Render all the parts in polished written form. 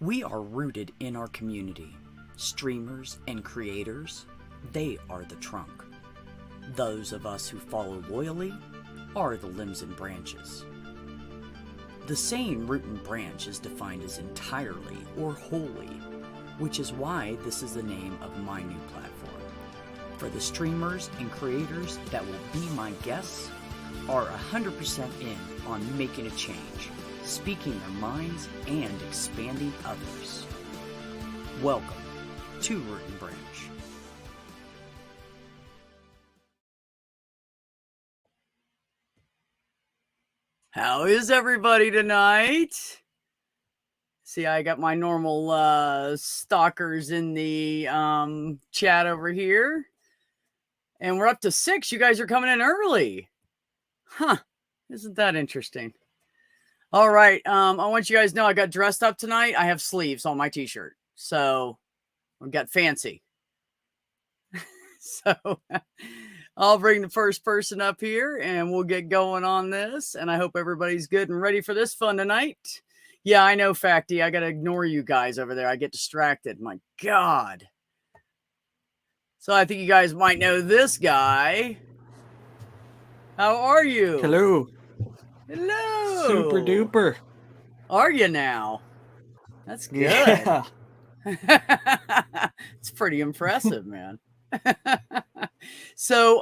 We are rooted in our community. Streamers and creators, they are the trunk. Those of us who follow loyally are the limbs and branches. The saying root and branch is defined as entirely or wholly, which is why this is the name of my new platform. For the streamers and creators that will be my guests are 100% in on making a change, speaking their minds, and expanding others. Welcome to Root and Branch. How is everybody tonight? See, I got my normal stalkers in the chat over here. And we're up to 6. You guys are coming in early. Huh. Isn't that interesting? All right. I want you guys to know I got dressed up tonight. I have sleeves on my t-shirt. So we got fancy. So I'll bring the first person up here and we'll get going on this. And I hope everybody's good and ready for this fun tonight. Yeah, I know, Facty. I got to ignore you guys over there. I get distracted. My God. So I think you guys might know this guy. How are you? Hello. Hello. Super duper. Are you now? That's good. Yeah. It's pretty impressive, man. So,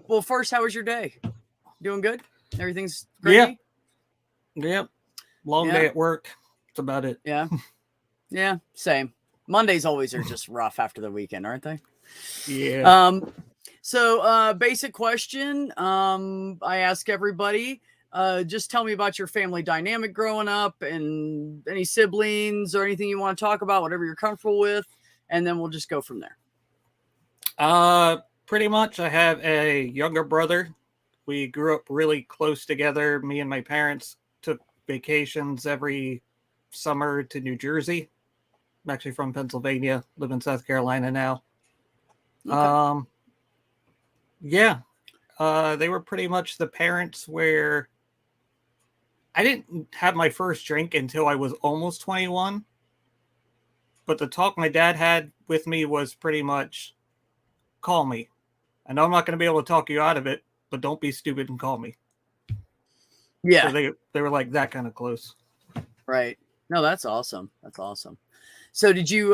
well, first, how was your day? Doing good? Everything's great? Yep. Long day at work. That's about it. Yeah. Yeah, same. Mondays always are just rough after the weekend, aren't they? Yeah. So basic question. I ask everybody, just tell me about your family dynamic growing up and any siblings or anything you want to talk about, whatever you're comfortable with. And then we'll just go from there. Pretty much I have a younger brother. We grew up really close together. Me and my parents took vacations every summer to New Jersey. I'm actually from Pennsylvania, live in South Carolina now. Okay. Yeah. They were pretty much the parents where I didn't have my first drink until I was almost 21. But the talk my dad had with me was pretty much, call me. I know I'm not going to be able to talk you out of it, but don't be stupid and call me. Yeah. So they were like that kind of close. Right. No, that's awesome. That's awesome. So did you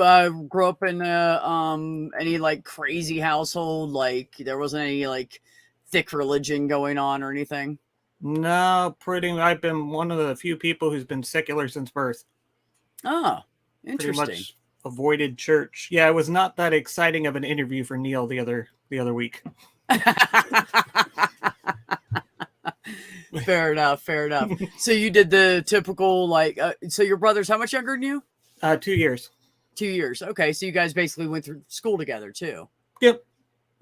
grow up in any like crazy household? Like there wasn't any like thick religion going on or anything? No, I've been one of the few people who's been secular since birth. Oh, interesting. Pretty much avoided church. Yeah, it was not that exciting of an interview for Neil the other week. Fair enough. So you did the typical like. So your brother's how much younger than you? 2 years. 2 years. Okay, so you guys basically went through school together too. Yep.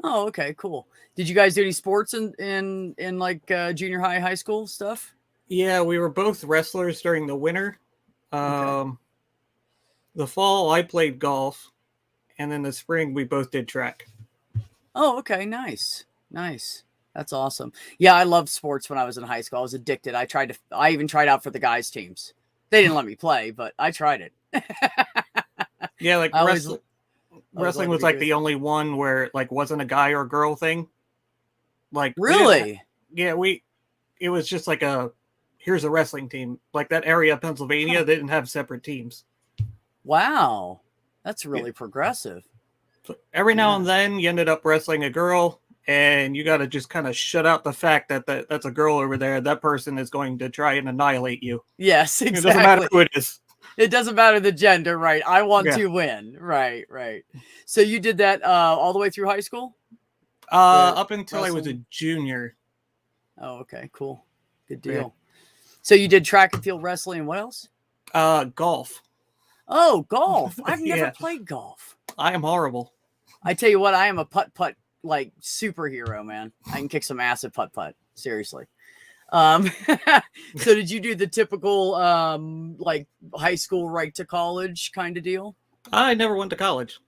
Oh, okay, cool. Did you guys do any sports in like junior high school stuff? Yeah, we were both wrestlers during the winter. Okay. The fall I played golf, and then the spring we both did track. Oh, okay, nice. That's awesome. Yeah, I loved sports when I was in high school. I was addicted. I even tried out for the guys' teams. They didn't let me play, but I tried it. Yeah, like wrestling was like the only one where it like wasn't a guy or girl thing. Like really? It was just like here's a wrestling team. Like that area of Pennsylvania, they didn't have separate teams. Wow. That's really progressive. So every now and then you ended up wrestling a girl, and you got to just kind of shut out the fact that that's a girl over there. That person is going to try and annihilate you. Yes, exactly. It doesn't matter who it is. It doesn't matter the gender, right? I want to win. Right. So you did that all the way through high school? Up until I was a junior. Oh, okay, cool. Good deal. Yeah. So you did track and field wrestling and what else? Golf. Oh, golf. I've never played golf. I am horrible. I tell you what, I am a putt like superhero, man. I can kick some ass at putt. Seriously. So did you do the typical like high school right to college kind of deal? I never went to college.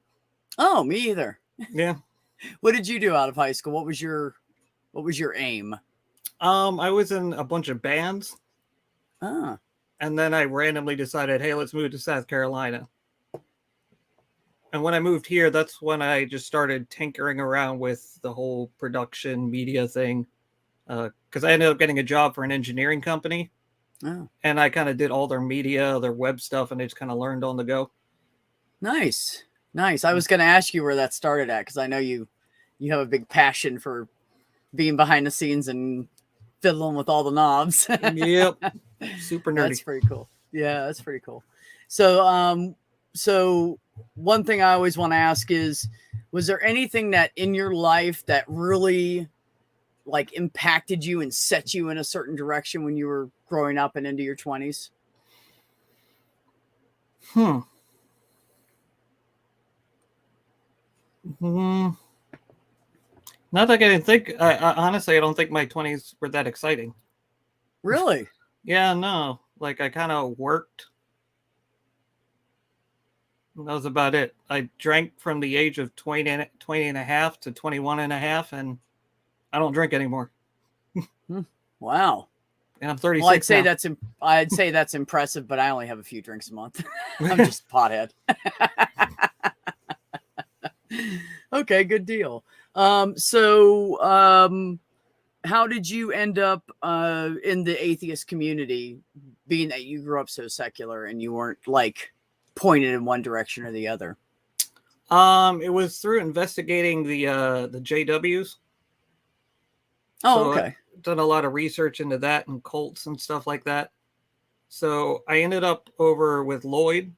Oh, me either. Yeah. What did you do out of high school? What was your aim? I was in a bunch of bands. Ah. And then I randomly decided, hey, let's move to South Carolina. And when I moved here, that's when I just started tinkering around with the whole production media thing. Because I ended up getting a job for an engineering company. Oh, And I kind of did all their media, their web stuff, and I just kind of learned on the go. nice. Nice. I was going to ask you where that started at, because I know you have a big passion for being behind the scenes and fiddling with all the knobs. Yep. Super nerdy. That's pretty cool. Yeah, that's pretty cool. So, so one thing I always want to ask is, was there anything that in your life that really like impacted you and set you in a certain direction when you were growing up and into your 20s? Not that I can think. I honestly, I don't think my 20s were that exciting. Really? Yeah, no. Like I kind of worked. That was about it. I drank from the age of 20 and a half to 21 and a half, and I don't drink anymore. Wow. And I'm 36 Well, now. I'd say that's impressive, but I only have a few drinks a month. I'm just a pothead. Okay, good deal. So how did you end up in the atheist community, being that you grew up so secular and you weren't like pointed in one direction or the other? It was through investigating the JWs. Oh, So okay. I've done a lot of research into that and cults and stuff like that. So I ended up over with Lloyd.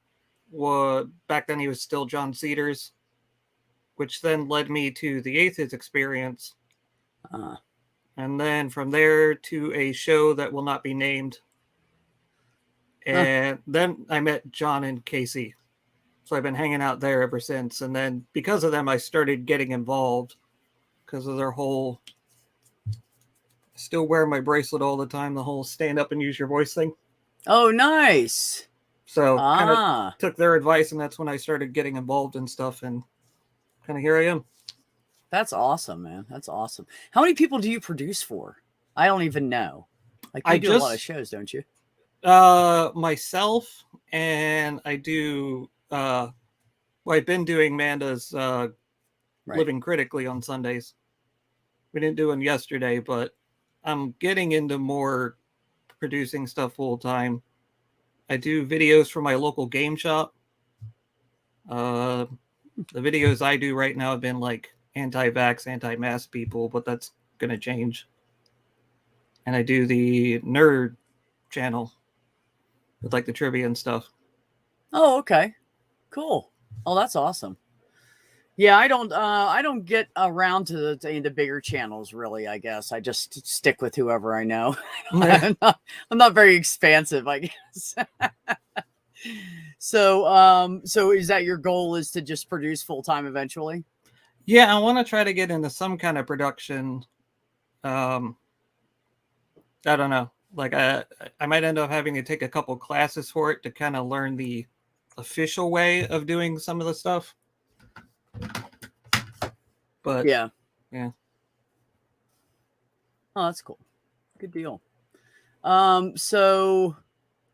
Back then he was still John Cedars, which then led me to the Atheist Experience. And then from there to a show that will not be named. And then I met John and Casey. So I've been hanging out there ever since. And then because of them, I started getting involved because of their whole, still wear my bracelet all the time, the whole stand up and use your voice thing. Oh, nice. So kind of took their advice, and that's when I started getting involved in stuff, and kind of here I am. That's awesome, man. That's awesome. How many people do you produce for? I don't even know. Like you do a lot of shows, don't you? Myself, and I do well, I've been doing Manda's Living Critically on Sundays. We didn't do them yesterday, but I'm getting into more producing stuff full time. I do videos for my local game shop. The videos I do right now have been like anti-vax, anti-mask people, but that's going to change. And I do the nerd channel with like the trivia and stuff. Oh, okay. Cool. Oh, that's awesome. Yeah, I don't get around to the bigger channels really, I guess. I just stick with whoever I know. I'm not very expansive, I guess. So is that your goal, is to just produce full time eventually? Yeah, I want to try to get into some kind of production. I don't know. Like I might end up having to take a couple classes for it to kind of learn the official way of doing some of the stuff. But yeah. Oh, that's cool. Good deal. So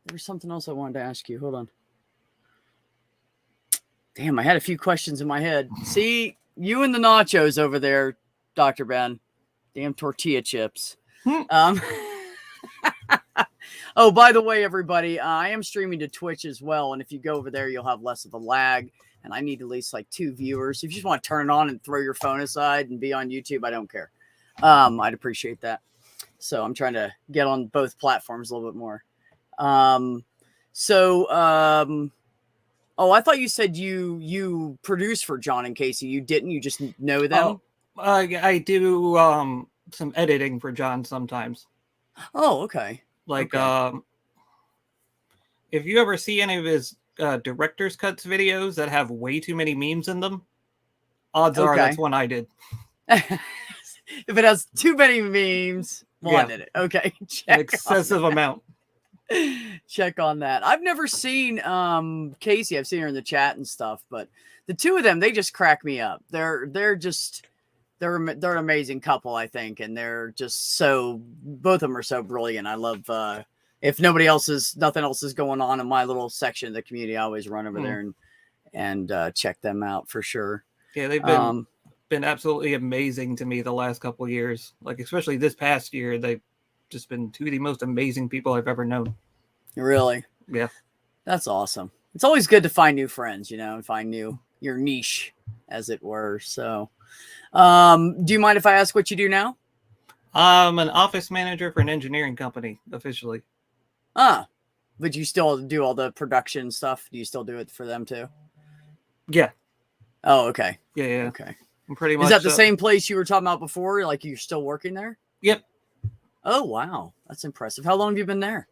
there's something else I wanted to ask you. Hold on. Damn, I had a few questions in my head. See, you and the nachos over there, Dr. Ben. Damn tortilla chips. Oh, by the way, everybody, I am streaming to Twitch as well. And if you go over there, you'll have less of a lag. And I need at least like 2 viewers. If you just want to turn it on and throw your phone aside and be on YouTube, I don't care. I'd appreciate that. So I'm trying to get on both platforms a little bit more. Oh, I thought you said you produce for John and Casey. You didn't? You just know them? I do some editing for John sometimes. Oh, okay. Like, if you ever see any of his director's cuts videos that have way too many memes in them, odds are that's one I did. If it has too many memes, I did it. Okay. An excessive amount. Check on that. I've never seen Casey. I've seen her in the chat and stuff, but the two of them, they just crack me up. They're an amazing couple, I think, and they're just both of them are so brilliant. I love if nothing else is going on in my little section of the community, I always run over there and check them out for sure. Yeah, they've been absolutely amazing to me the last couple of years. Like, especially this past year, they've just been two of the most amazing people I've ever known. Really? Yeah. That's awesome. It's always good to find new friends, and find your niche, as it were. So, do you mind if I ask what you do now? I'm an office manager for an engineering company, officially. But you still do all the production stuff? Do you still do it for them too? Yeah. Oh, okay. Yeah. Okay. I'm pretty much. Is that the same place you were talking about before? Like, you're still working there? Yep. Oh, wow. That's impressive. How long have you been there?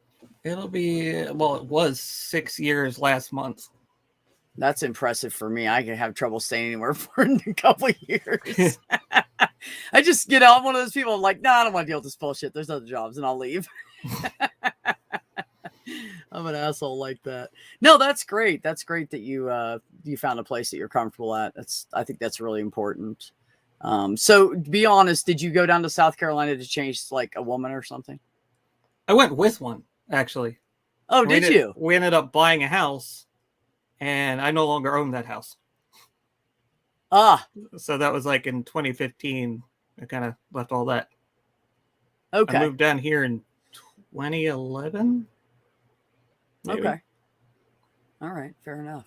It was 6 years last month. That's impressive for me. I can have trouble staying anywhere for a couple of years. I just, I'm one of those people. I'm like, no, I don't want to deal with this bullshit. There's other jobs, and I'll leave. I'm an asshole like that. No, that's great. That's great that you found a place that you're comfortable at. I think that's really important. So to be honest, did you go down to South Carolina to change like a woman or something? I went with one, actually. Oh, did you? We ended up buying a house, and I no longer own that house. So that was like in 2015. I kind of left all that. Okay. I moved down here in 2011. Maybe. Okay. All right. Fair enough.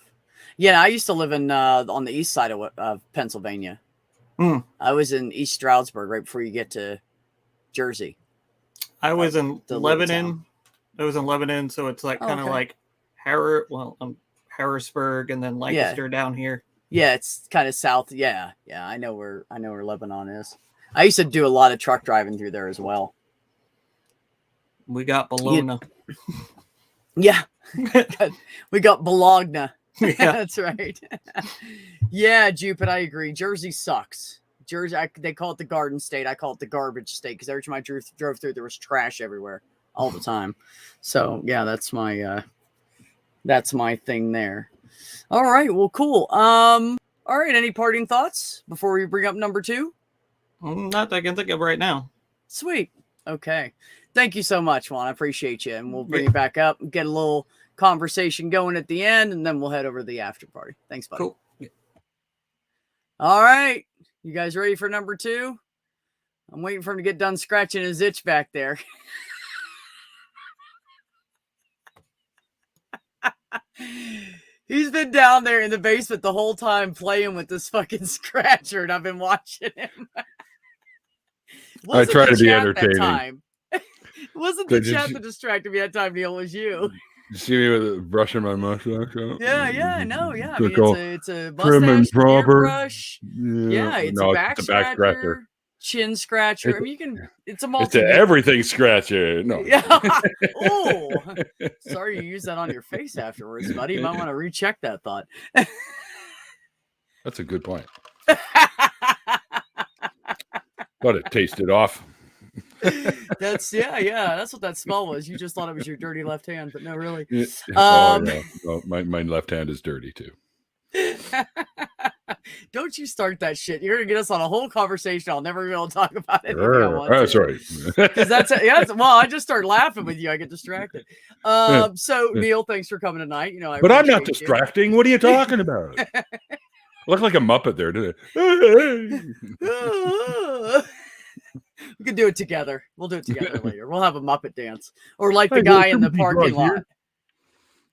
Yeah, I used to live on the east side of Pennsylvania. I was in East Stroudsburg right before you get to Jersey. I was in Lebanon. I was in Lebanon, so it's like kind of like Harrisburg and then Lancaster down here. Yeah, it's kind of south. Yeah. I know where Lebanon is. I used to do a lot of truck driving through there as well. We got Bologna. Yeah. We got Bologna. Yeah. That's right. Yeah, Jupit, I agree. Jersey sucks. Jersey, they call it the Garden State. I call it the Garbage State because every time I drove through, there was trash everywhere all the time. So yeah, that's my thing there. All right, well, cool. All right, any parting thoughts before we bring up number 2? Not that I can think of right now. Sweet. Okay. Thank you so much, Juan. I appreciate you, and we'll bring you back up and get a little conversation going at the end, and then we'll head over to the after party. Thanks, buddy. Cool. Yeah. All right. You guys ready for number 2? I'm waiting for him to get done scratching his itch back there. He's been down there in the basement the whole time playing with this fucking scratcher, and I've been watching him. I try to be entertaining. It wasn't the chat that distracted me that time, Neil. It was you. You see me with brushing my mustache out? Yeah, no, yeah. I mean, it's a prim and mustache, proper brush. Yeah, it's a back scratcher, chin scratcher. I mean, it's a multi. It's an everything scratcher. No. Yeah. Oh, sorry you used that on your face afterwards, buddy. You might want to recheck that thought. That's a good point. But it tasted off. That's that's what that smell was. You just thought it was your dirty left hand, but no, really. Well, my left hand is dirty too. Don't you start that shit. You're gonna get us on a whole conversation. I'll never be able to talk about it. That's right. Because well, I just start laughing with you. I get distracted. So Neil, thanks for coming tonight. But I'm not distracting. What are you talking about? I look like a Muppet there, didn't it? We can do it together. We'll do it together later. We'll have a Muppet dance, or like the guy in the parking lot.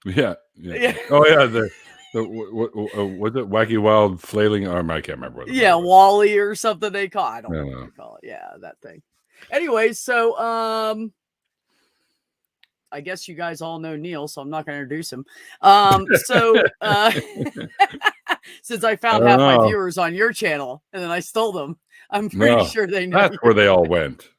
Yeah. Oh yeah, what was it? Wacky Wild Flailing Arm? I can't remember. What Wally or something they call. I don't know what they call it. Yeah, that thing. Anyway, so I guess you guys all know Neil, so I'm not going to introduce him. Since I found half my viewers on your channel and then I stole them, I'm pretty sure they know. That's where they all went.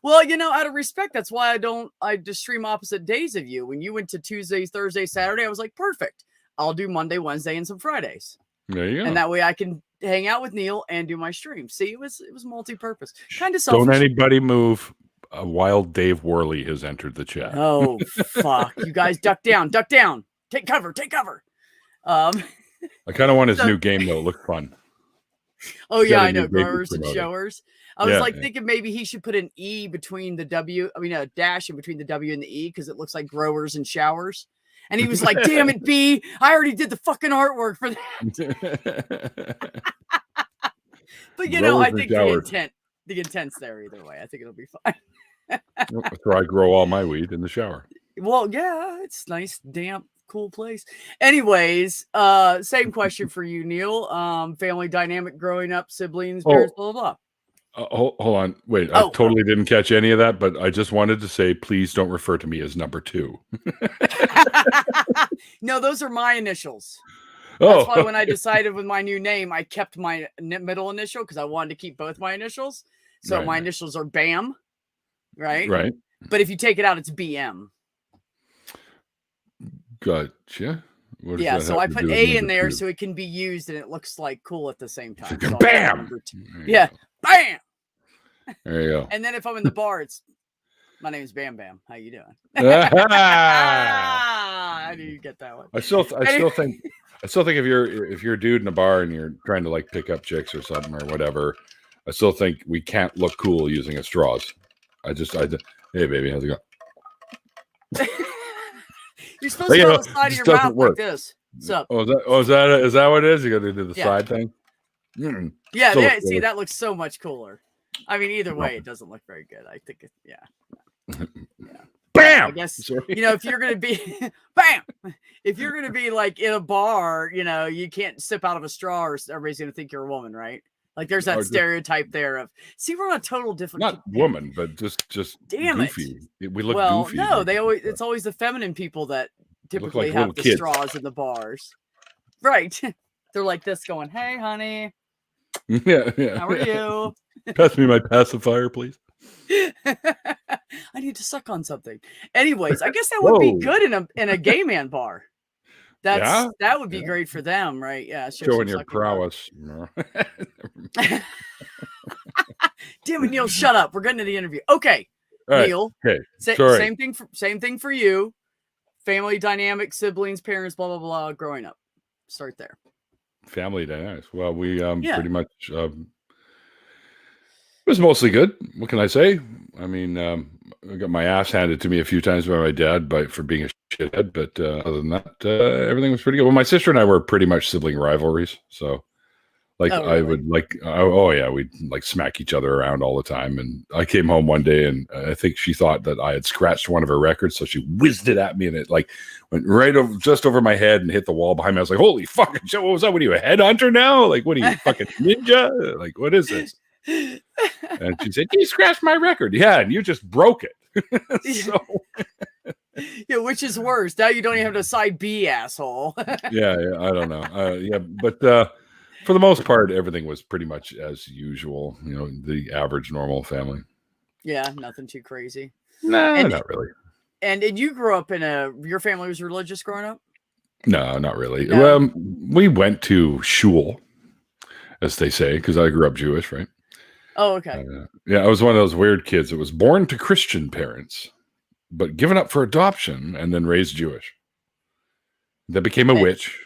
Well, out of respect, that's why I just stream opposite days of you. When you went to Tuesday, Thursday, Saturday, I was like, perfect. I'll do Monday, Wednesday, and some Fridays. There you go. And that way I can hang out with Neil and do my stream. See, it was multi-purpose. Kind of selfish. Don't anybody move. A wild Dave Worley has entered the chat. Oh, fuck. You guys duck down. Take cover. I kind of want his new game, though. It looks fun. Oh, yeah, I know. Growers and showers. I was Yeah, like yeah. thinking maybe he should put an E between the W. I mean, a dash in between the W and the E because it looks like growers and showers. And he was like, "Damn it, B! I already did the fucking artwork for that." But you know, Growers I and think showers. the intent's there either way. I think it'll be fine. That's where I grow all my weed in the shower. Well, yeah, it's nice, damp, cool place. Anyways, same question for you, Neil. Family dynamic growing up, siblings, parents, blah blah Hold on. Wait, I Oh. totally didn't catch any of that, but I just wanted to say, please don't refer to me as number 2. blah. No, those are my initials. That's why when I decided with my new name, I kept my middle initial because I wanted to keep both my initials. So Right, my right. initials are BAM, right? Right. But if you take it out, it's BM. Gotcha. What does Yeah, that so have I to put do with A in number there 2? so it can be used and it looks like cool at the same time. Like, So I'll bam! put number 2. There you Yeah, go. BAM! There you go. And then if I'm in the bar, it's my name's Bam Bam. How you doing? I knew you'd get that one. I still think if you're a dude in a bar and you're trying to like pick up chicks or something or whatever, I still think we can't look cool using a straws. Hey baby, how's it going? You're supposed to You go know, on the side of it your just mouth doesn't work. like this. What's up? Is that what it is? You got to do the Yeah. side thing. Mm. Yeah, So yeah, much see, better. that looks so much cooler. I mean, either way, No. it doesn't look very good. I think it, yeah. Bam! I guess, Sorry. you know, if you're going to be, bam! If you're going to be like in a bar, you know, you can't sip out of a straw or everybody's going to think you're a woman, right? Like there's that Or just- stereotype there of, see, we're on a total different. Not woman, but just Damn it. goofy. We look Well, goofy. no, like- it's always the feminine people that Look typically like have little the kids. straws in the bars. Right. They're like this going, "Hey, honey, yeah. how are you?" Pass me my pacifier, please. I need to suck on something. Anyways, I guess that would be Whoa. good in a gay man bar. Yeah? That would be Yeah. great for them, right? Yeah, show Showing some your sucking on. prowess. No. Damn it, Neil, shut up. We're getting to the interview. Okay, All right. Neil. Okay. Sa- Sorry. same thing for you. Family dynamic, siblings, parents, blah blah blah. Growing up, start there. Family dynamics. Well, we Yeah. pretty much it was mostly good. What can I say? I mean, I got my ass handed to me a few times by my dad for being a shithead, but other than that, everything was pretty good. Well, my sister and I were pretty much sibling rivalries, so like Oh, I really? would like, oh yeah, we'd like smack each other around all the time. And I came home one day, and I think she thought that I had scratched one of her records, so she whizzed it at me, and it like went right over just over my head and hit the wall behind me. I was like, "Holy fucking shit! What was that? What are you, a headhunter now? Like, what are you, fucking ninja? Like, what is this?" And she said, "You scratched my record." Yeah, and you just broke it. So Yeah, which is worse? Now you don't even have to side B, asshole. yeah, I don't know. Yeah, but for the most part, everything was pretty much as usual. You know, the average normal family. Yeah, nothing too crazy. Nah, And- not really. And you grew up your family was religious growing up? No, not really. No? Well, we went to shul, as they say, because I grew up Jewish, right? Oh, okay. Yeah, I was one of those weird kids that was born to Christian parents, but given up for adoption and then raised Jewish. Then became a And- witch,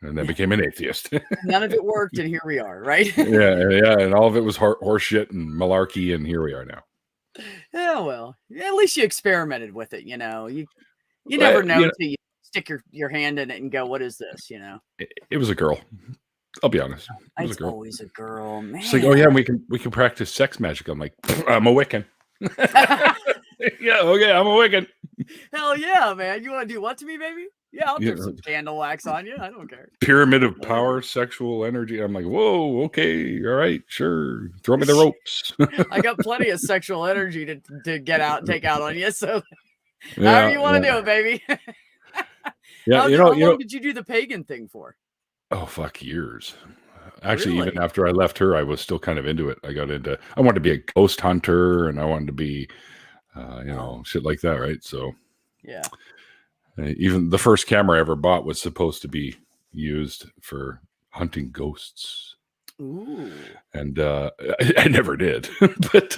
and then became an atheist. None of it worked, and here we are, right? yeah, and all of it was horse shit and malarkey, and here we are now. Yeah, well, at least you experimented with it, you know. You never know you know- until you stick your hand in it and go, "What is this?" You know. It was a girl. I'll be honest. It was a It's girl. always a girl, man. She's like, "Oh yeah, we can practice sex magic." I'm like, "I'm a Wiccan." Yeah, okay, I'm a Wiccan. Hell yeah, man! You want to do what to me, baby? Yeah, I'll Yeah. throw some candle wax on you. I don't care. Pyramid of power, sexual energy. I'm like, whoa, okay, all right, sure. Throw me the ropes. I got plenty of sexual energy to take out on you. So Yeah, however you want to do it, baby. Yeah, how long did you do the pagan thing for? Oh fuck, years. Actually, even Really? after I left her, I was still kind of into it. I wanted to be a ghost hunter, and I wanted to be, shit like that, right? So Yeah. even the first camera I ever bought was supposed to be used for hunting ghosts. Ooh. And I never did. But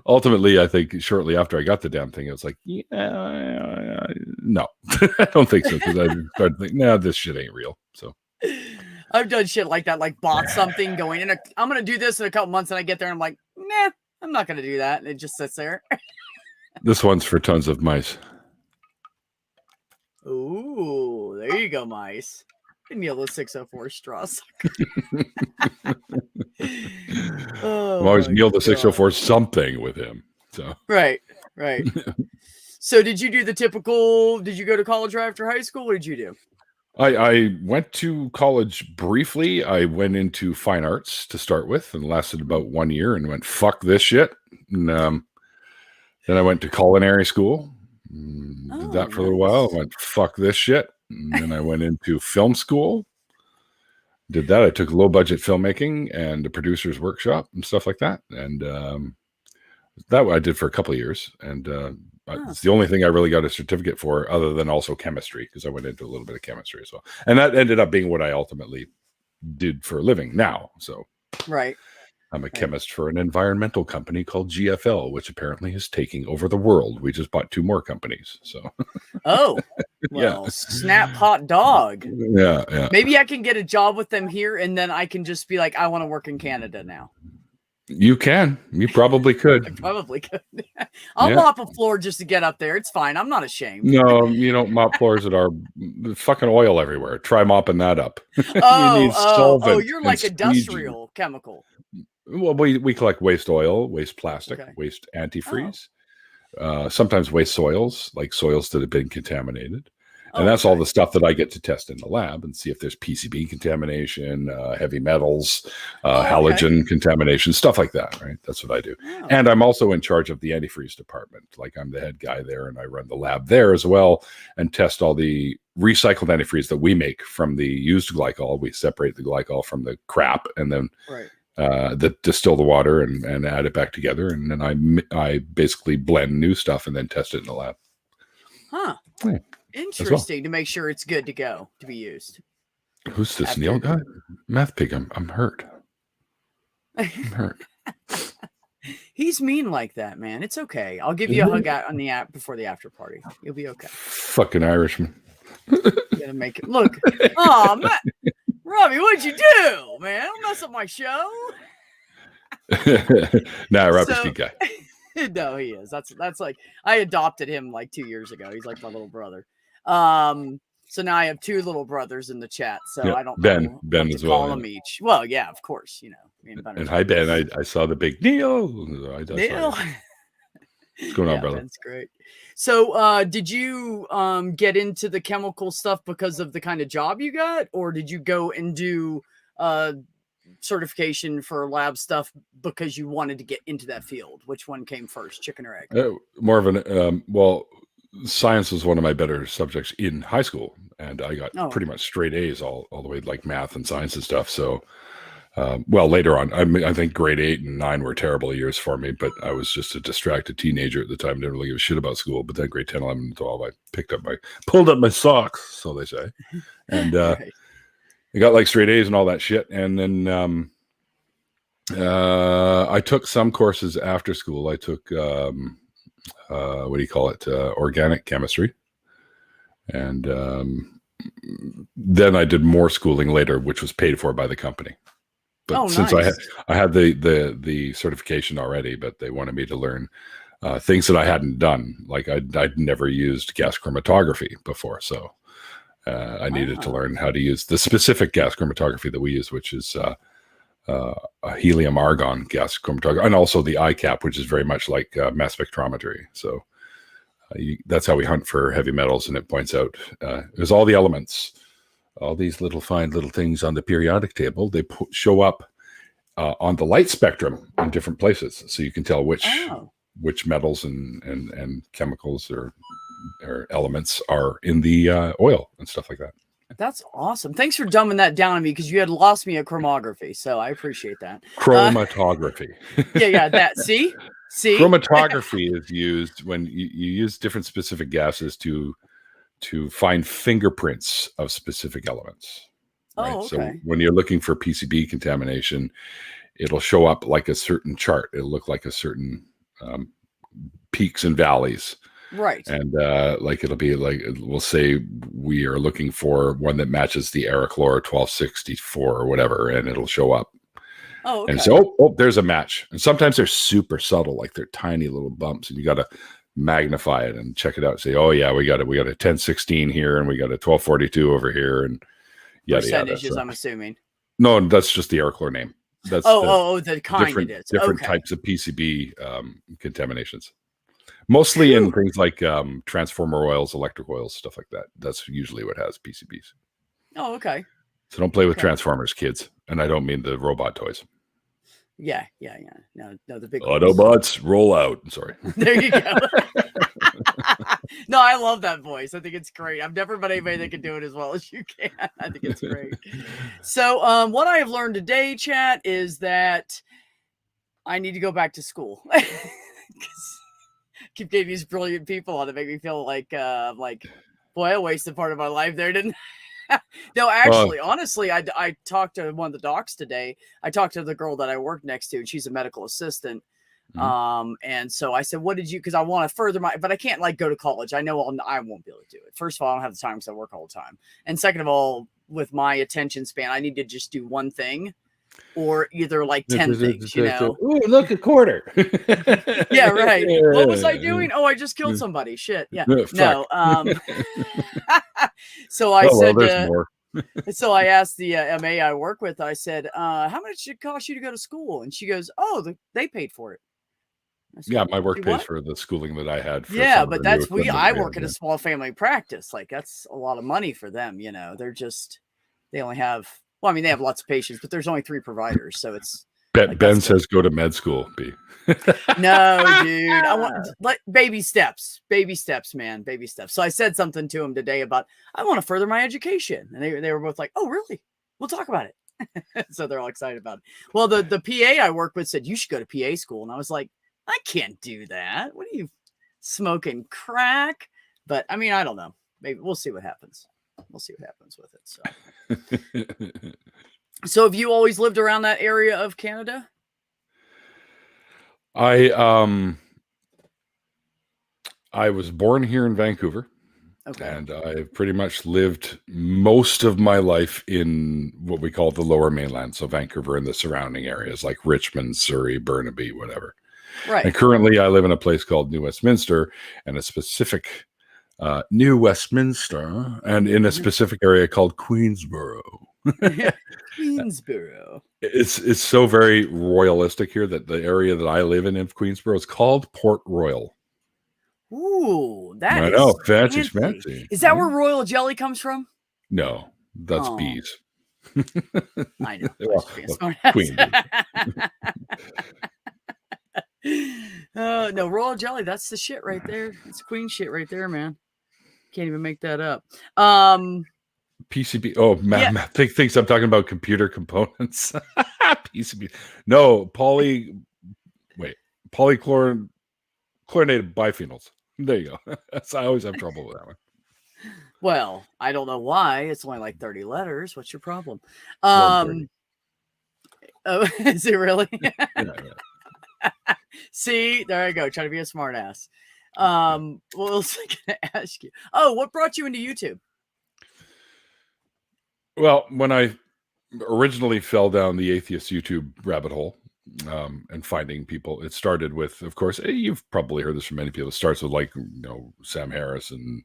ultimately, I think shortly after I got the damn thing, it was like, no, I don't think so. Because I started thinking, no, this shit ain't real. So I've done shit like that, like bought something going in. I'm going to do this in a couple months. And I get there and I'm like, nah, I'm not going to do that. And it just sits there. This one's for tons of mice. Ooh, there you go, mice. Neil the 604 straw sucker. I'm always Neil the 604 something with him. So right. So did you do the typical, did you go to college right after high school? What did you do? I went to college briefly. I went into fine arts to start with and lasted about 1 year and went, fuck this shit. And then I went to culinary school. Did that for a little while. I went, fuck this shit. And then I went into film school. Did that. I took low budget filmmaking and a producer's workshop and stuff like that. And that I did for a couple of years. And it's the only thing I really got a certificate for, other than also chemistry, because I went into a little bit of chemistry as well. And that ended up being what I ultimately did for a living now. So right. I'm a chemist for an environmental company called GFL, which apparently is taking over the world. We just bought 2 more companies. So, well, snap hot dog. Yeah. Maybe I can get a job with them here, and then I can just be like, I want to work in Canada now. You can. You probably could. I probably could. I'll mop a floor just to get up there. It's fine. I'm not ashamed. No, you don't mop floors that are fucking oil everywhere. Try mopping that up. You're like industrial chemical. Well, we collect waste oil, waste plastic, waste antifreeze, sometimes waste soils, like soils that have been contaminated. And that's all the stuff that I get to test in the lab and see if there's PCB contamination, heavy metals, halogen contamination, stuff like that, right? That's what I do. Oh. And I'm also in charge of the antifreeze department. Like, I'm the head guy there, and I run the lab there as well and test all the recycled antifreeze that we make from the used glycol. We separate the glycol from the crap and then distill the water and add it back together. And then I basically blend new stuff and then test it in the lab. Huh. Yeah. Interesting, to make sure it's good to go to be used. Who's this Neil guy? Meth pig. I'm hurt. I'm hurt. He's mean like that, man. It's okay. I'll give you a hug out on the app before the after party. You'll be okay. Fucking Irishman. Gonna make it look. Oh, man. Robbie, what'd you do, man? Don't mess up my show. Robbie's a good guy. No, he is. That's like, I adopted him like 2 years ago. He's like my little brother. So now I have 2 little brothers in the chat. So I don't know Ben as well. Call them each. Well, yeah, of course. You know. And hi Ben. I saw the big Neil. Neil. What's going on, brother? That's great. So did you get into the chemical stuff because of the kind of job you got, or did you go and do certification for lab stuff because you wanted to get into that field? Which one came first, chicken or egg? More of an science was one of my better subjects in high school, and I got pretty much straight A's all the way, like math and science and stuff. So later on, I think grade 8 and 9 were terrible years for me, but I was just a distracted teenager at the time, didn't really give a shit about school. But then grade 10, 11, and 12, I pulled up my socks, so they say, and I got like straight A's and all that shit. And then I took some courses after school. I took organic chemistry, and then I did more schooling later, which was paid for by the company. But since I had the certification already, but they wanted me to learn things that I hadn't done, like I'd never used gas chromatography before, so I needed to learn how to use the specific gas chromatography that we use, which is a helium argon gas chromatography, and also the ICAP, which is very much like mass spectrometry. So that's how we hunt for heavy metals, and it points out there's all the elements, all these fine little things on the periodic table. They show up on the light spectrum in different places, so you can tell which metals and chemicals or elements are in the oil and stuff like that. That's awesome. Thanks for dumbing that down on me, because you had lost me at chromography, so I appreciate that. Chromatography. That. See? Chromatography is used when you use different specific gases to find fingerprints of specific elements. Right? Oh, okay. So when you're looking for PCB contamination, it'll show up like a certain chart. It'll look like a certain peaks and valleys. Right. And it'll be like, we'll say we are looking for one that matches the Aerochlor 1264 or whatever, and it'll show up. Oh, okay. And so, there's a match. And sometimes they're super subtle, like they're tiny little bumps, and you got to magnify it and check it out. Say, oh yeah, we got a 1016 here, and we got a 1242 over here, and yada Percentages, yada. So, I'm assuming. no, that's just the Airclore name. That's the kind different, it is. different Okay. types of PCB contaminations. Mostly in things like transformer oils, electric oils, stuff like that. That's usually what has PCBs. Oh, okay. So don't play with Okay. transformers, kids. And I don't mean the robot toys. Yeah. No, the big Autobots, roll out. Sorry. There you go. No, I love that voice. I think it's great. I've never met anybody that can do it as well as you can. I think it's great. So, what I have learned today, chat, is that I need to go back to school. Keep getting these brilliant people on to make me feel like, boy, I wasted part of my life there, didn't I? No, actually, honestly, I talked to one of the docs today. I talked to the girl that I work next to, and she's a medical assistant. Mhm. And so I said, what did you, because I want to further but I can't like go to college. I know I won't be able to do it. First of all, I don't have the time because I work all the time. And second of all, with my attention span, I need to just do one thing or either like 10 things, you know? Ooh, look, a quarter. Yeah, right. What was I doing? Oh, I just killed somebody. Shit. Yeah. Fuck. No. So I said, there's more. so I asked the MA I work with, I said, how much did it cost you to go to school? And she goes, oh, they paid for it. I said, Yeah, my work "Do pays what?" for the schooling that I had. For Yeah, some of but the new that's equipment I we work had, at a small family practice. Like that's a lot of money for them, you know. They only have, well, I mean, they have lots of patients, but there's only 3 providers, so it's Ben says go to med school, B. no, dude. I want like baby steps, man, baby steps. So I said something to him today about I want to further my education, and they were both like, "Oh, really? We'll talk about it." So they're all excited about it. Well, the PA I work with said you should go to PA school, and I was like, I can't do that. What are you smoking crack? But I mean, I don't know. Maybe we'll see what happens. We'll see what happens with it. So have you always lived around that area of Canada? I was born here in Vancouver. Okay. And I've pretty much lived most of my life in what we call the Lower Mainland, so Vancouver and the surrounding areas like Richmond, Surrey, Burnaby, whatever. Right. And currently, I live in a place called New Westminster, and a specific New Westminster, and in a specific area called Queensborough. Queensborough. It's so very royalistic here that the area that I live in Queensborough is called Port Royal. Ooh, that I is know, fancy. Is that where royal jelly comes from? No, that's Oh. bees. I know. Well, Queen. No, royal jelly. That's the shit right there. It's queen shit right there, man. Can't even make that up. PCB. Oh, Matt thinks I'm talking about computer components. PCB. No, polychlorinated biphenyls. There you go. I always have trouble with that one. Well, I don't know why. It's only like 30 letters. What's your problem? 130. Oh, is it really? Yeah. See, there I go. Trying to be a smart ass. What else was I gonna ask you? Oh, what brought you into YouTube? Well, when I originally fell down the atheist YouTube rabbit hole, and finding people, it started with, of course, you've probably heard this from many people. It starts with like, Sam Harris and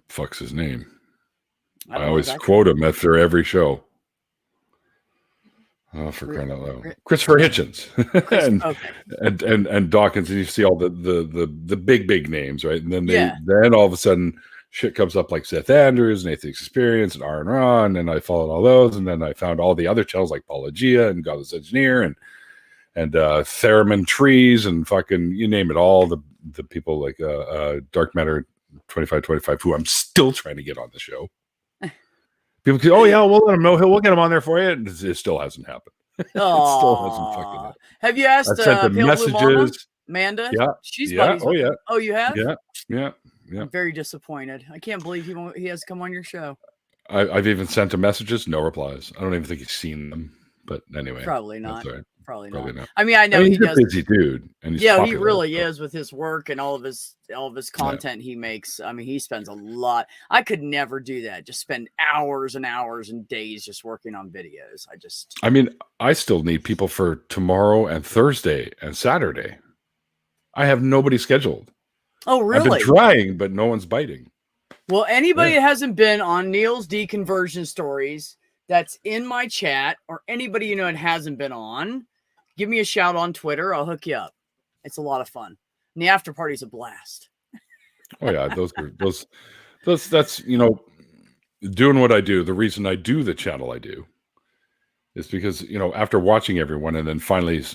fuck's his name. I always quote him after every show. Oh, for crying out loud. Christopher Hitchens. and Dawkins, and you see all the big names, right? And then then all of a sudden shit comes up like Seth Andrews and Atheist Experience and Aaron Ron, and I followed all those, and then I found all the other channels like Paulogia and Godless Engineer and Theremin Trees and fucking you name it, all the people like Dark Matter 2525, who I'm still trying to get on the show. People say, "Oh yeah, we'll let him know. We'll get him on there for you." And it still hasn't happened. It still hasn't fucking happened. Have you asked? I sent them messages. Amanda? Yeah, she's buddies. Oh yeah. Oh, you have? Yeah. I'm very disappointed. I can't believe he has come on your show. I've even sent him messages, no replies. I don't even think he's seen them. But anyway, probably not. Probably Probably not. not. I mean, I know I mean, he he's a does. busy dude, and he's Yeah, he popular, really so- is with his work and all of his content he makes. I mean, he spends a lot. I could never do that. Just spend hours and hours and days just working on videos. I just I mean, I still need people for tomorrow and Thursday and Saturday. I have nobody scheduled. Oh, I've been really? trying, but no one's biting. Well, anybody Yeah. that hasn't been on Neil's deconversion stories that's in my chat, or anybody you know that hasn't been on, give me a shout on Twitter. I'll hook you up. It's a lot of fun. And the after party's a blast. Oh yeah, that's doing what I do. The reason I do the channel I do is because after watching everyone and then finally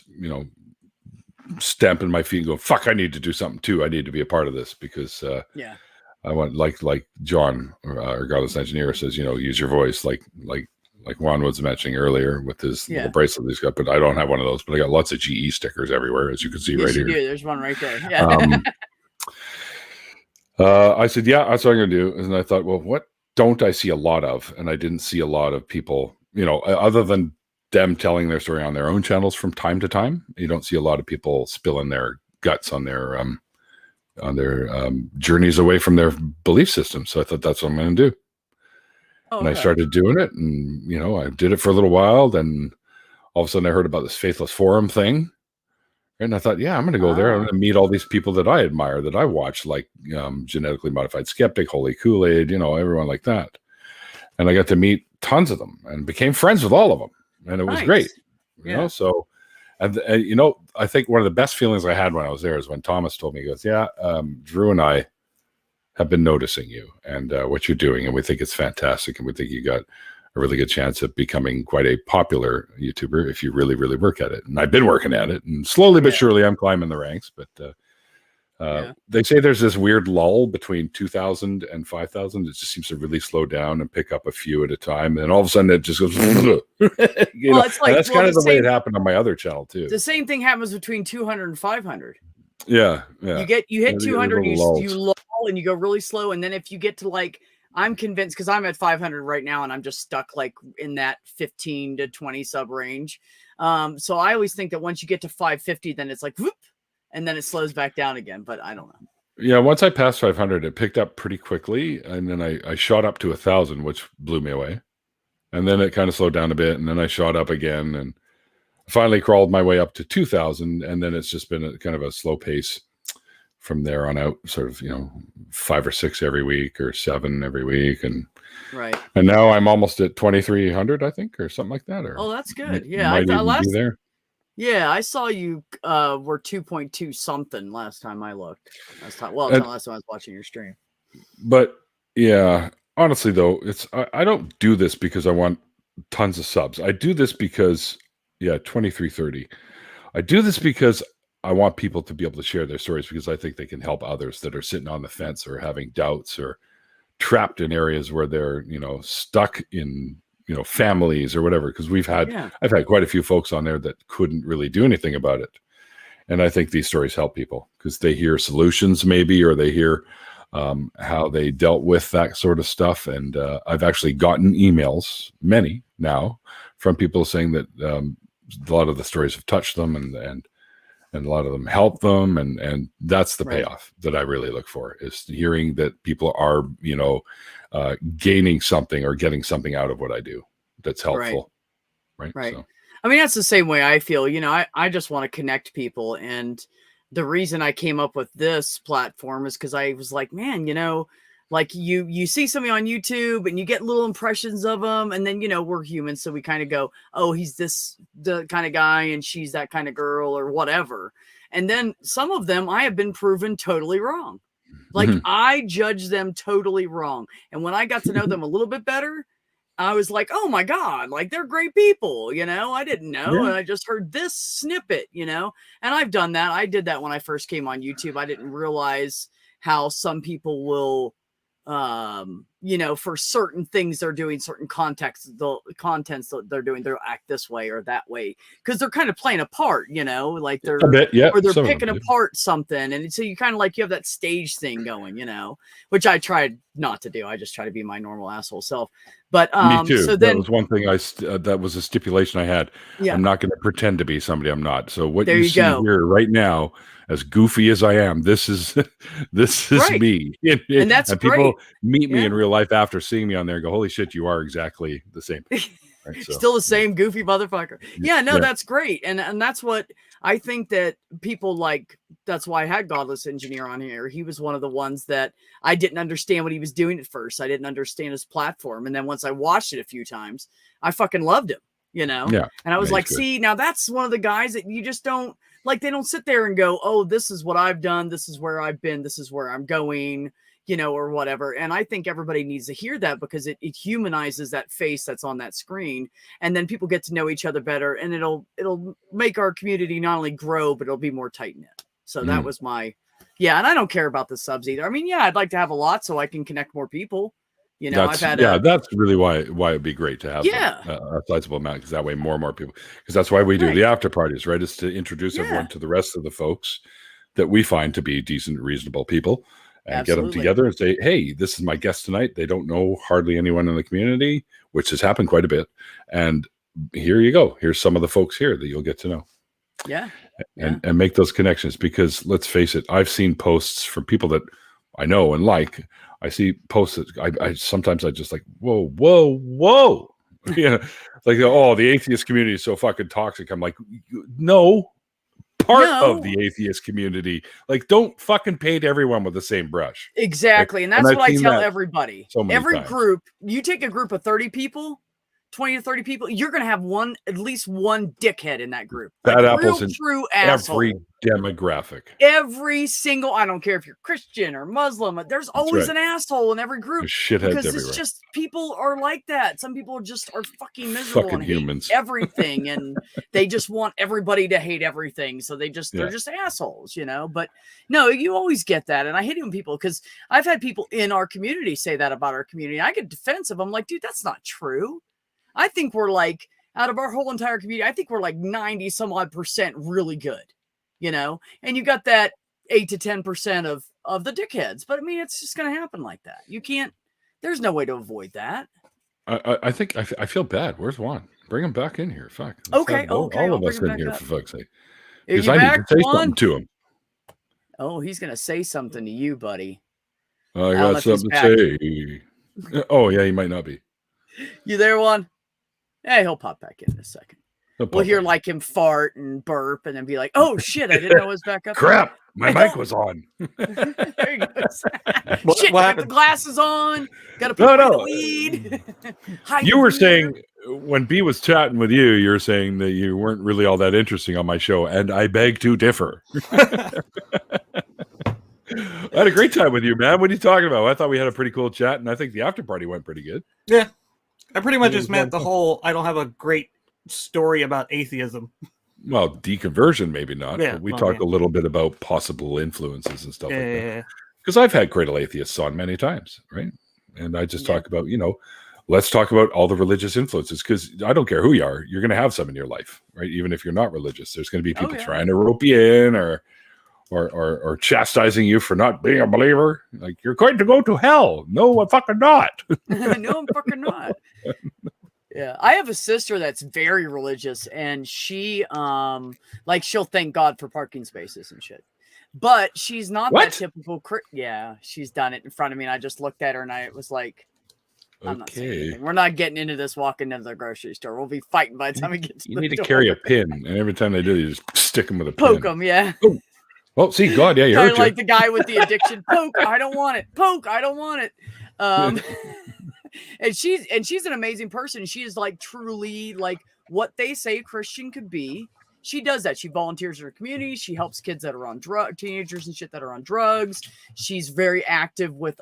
stamping my feet and go, fuck, I need to do something too. I need to be a part of this because Yeah. I want like John, regardless engineer says, use your voice like Juan was mentioning earlier with his little bracelet he's got, but I don't have one of those, but I got lots of GE stickers everywhere, as you can see Yes, right you here. do. There's one right there. Yeah. I said, yeah, that's what I'm going to do. And I thought, well, what don't I see a lot of? And I didn't see a lot of people, other than them telling their story on their own channels from time to time. You don't see a lot of people spilling their guts on their journeys away from their belief system. So I thought that's what I'm going to do. Oh, and I started doing it, and I did it for a little while. Then all of a sudden I heard about this Faithless Forum thing. And I thought, yeah, I'm going to go there. I'm going to meet all these people that I admire, that I watch, like Genetically Modified Skeptic, Holy Kool-Aid, everyone like that. And I got to meet tons of them and became friends with all of them. And it was great. So, and I think one of the best feelings I had when I was there is when Thomas told me, he goes, yeah, Drew and I have been noticing you and what you're doing. And we think it's fantastic. And we think you got a really good chance of becoming quite a popular YouTuber if you really, really work at it. And I've been working at it, and slowly but surely I'm climbing the ranks. But they say there's this weird lull between 2,000 and 5,000. It just seems to really slow down and pick up a few at a time. And all of a sudden it just goes, it's like, that's kind of the way it happened on my other channel too. The same thing happens between 200 and 500. Yeah. You hit 200, you lull and you go really slow. And then if you get to I'm convinced, because I'm at 500 right now and I'm just stuck in that 15 to 20 sub range. So I always think that once you get to 550, then it's whoop, and then it slows back down again. But I don't know. Yeah, once I passed 500, it picked up pretty quickly. And then I shot up to 1,000, which blew me away. And then it kind of slowed down a bit. And then I shot up again and finally crawled my way up to 2,000. And then it's just been a kind of a slow pace from there on out, sort of 5 or 6 every week or 7 every week, and now I'm almost at 2,300, I think, or something like that. Or that's good. Yeah, I thought last there. Yeah, I saw you were 2.2 something last time I looked. Last time I was watching your stream. But yeah, honestly though, I don't do this because I want tons of subs. I do this because 2,330. I do this because I want people to be able to share their stories, because I think they can help others that are sitting on the fence or having doubts or trapped in areas where they're, stuck in, families or whatever. Because I've had quite a few folks on there that couldn't really do anything about it. And I think these stories help people because they hear solutions maybe, or they hear how they dealt with that sort of stuff. And I've actually gotten emails, many now, from people saying that a lot of the stories have touched them and a lot of them help them, and that's the payoff that I really look for, is hearing that people are gaining something or getting something out of what I do that's helpful. Right. So. I mean, that's the same way I feel. I just want to connect people, and the reason I came up with this platform is because I was like, man, you see somebody on YouTube and you get little impressions of them, and then we're humans, so we kind of go, oh, he's the kind of guy and she's that kind of girl or whatever. And then some of them I have been proven totally wrong. I judge them totally wrong. And when I got to know them a little bit better, I was like, oh my God, they're great people, I didn't know. And I just heard this snippet, and I've done that. I did that when I first came on YouTube. I didn't realize how some people will for certain things they're doing, certain contexts, the contents that they're doing, they'll act this way or that way because they're kind of playing a part, like they're A bit, yeah. or they're some of picking them do. apart something, and so you kind of like you have that stage thing going, which I tried not to do. I just try to be my normal asshole self. But Me too. so That then was one thing that was a stipulation I had. yeah, I'm not going to pretend to be somebody I'm not. So what There you you see go. here right now, as goofy as I am, this is Right. me. And that's people great. meet me Yeah. in real life after seeing me on there and go, "Holy shit, you are exactly the same." Right? So, Still the same goofy motherfucker. Yeah, no, Yeah. that's great. And that's what I think that people like. That's why I had Godless Engineer on here. He was one of the ones that I didn't understand what he was doing at first. I didn't understand his platform. And then once I watched it a few times, I fucking loved him, Yeah. And I was Yeah, like, he's good. see, now that's one of the guys that you just don't like. They don't sit there and go, oh, this is what I've done. This is where I've been. This is where I'm going. Or whatever. And I think everybody needs to hear that because it humanizes that face that's on that screen. And then people get to know each other better and it'll make our community not only grow, but it'll be more tight knit. So that was and I don't care about the subs either. I mean, yeah, I'd like to have a lot so I can connect more people. That's I've had that's really why it'd be great to have a sizable amount because that way more and more people because that's why we do the after parties, right? Is to introduce everyone to the rest of the folks that we find to be decent, reasonable people. And get them together and say, hey, this is my guest tonight. They don't know hardly anyone in the community, which has happened quite a bit. And here you go. Here's some of the folks here that you'll get to know. Yeah. And make those connections because let's face it, I've seen posts from people that I know and like. I see posts that I sometimes I just like, whoa. Like, oh, the atheist community is so fucking toxic. I'm like, no. Part of the atheist community, like don't fucking paint everyone with the same brush. Exactly. And that's what I tell everybody. So every group, you take a group of 30 people, 20 to 30 people, you're going to have at least one dickhead in that group. Bad apples in true asshole. Every demographic. Every single, I don't care if you're Christian or Muslim, there's always an asshole in every group. There's shitheads because everywhere. It's just people are like that. Some people just are fucking miserable fucking and humans. hate everything, and they just want everybody to hate everything. So they're just assholes, But no, you always get that, and I hate it when people because I've had people in our community say that about our community. I get defensive. I'm like, dude, that's not true. I think we're like out of our whole entire community. I think we're like 90 some odd % really good. And you got that 8 to 10% of the dickheads. But I mean, it's just going to happen like that. You can't, there's no way to avoid that. I think I feel bad. Where's Juan? Bring him back in here. Fuck. Okay. All of us in here, for fuck's sake. Because I need to say something to him. Oh, he's going to say something to you, buddy. I got something to say. Oh, yeah, he might not be. You there, Juan? Hey, he'll pop back in a second. We'll hear like him fart and burp and then be like, oh shit, I didn't know it was back up. Crap, my mic was on. There you go. Shit, got the glasses on. Got to put the weed. You were saying when B was chatting with you, you were saying that you weren't really all that interesting on my show, and I beg to differ. I had a great time with you, man. What are you talking about? I thought we had a pretty cool chat, and I think the after party went pretty good. Yeah. I pretty much just meant the whole, I don't have a great story about atheism. Well, deconversion, maybe not. Yeah, but we talked a little bit about possible influences and stuff like that. Yeah. Because I've had cradle atheists on many times, right? And I just talk about, let's talk about all the religious influences. Because I don't care who you are, you're going to have some in your life, right? Even if you're not religious, there's going to be people trying to rope you in or chastising you for not being a believer. Like, you're going to go to hell. No, I'm fucking not. No, I'm fucking not. Yeah, I have a sister that's very religious, and she she'll thank God for parking spaces and shit. But she's not that typical. Yeah, she's done it in front of me, and I just looked at her, and I was like, I'm not saying anything. We're not getting into this walking into the grocery store. We'll be fighting by the time we get to You need to carry a pin, and every time they do, you just stick them with a pin. Poke them, yeah. Oh. Well, see, God, yeah, you kind hurt of like the guy with the addiction. Poke, I don't want it. Poke, I don't want it. And she's an amazing person. She is like truly like what they say a Christian could be. She does that. She volunteers in her community. She helps kids that are on teenagers and shit that are on drugs. She's very active with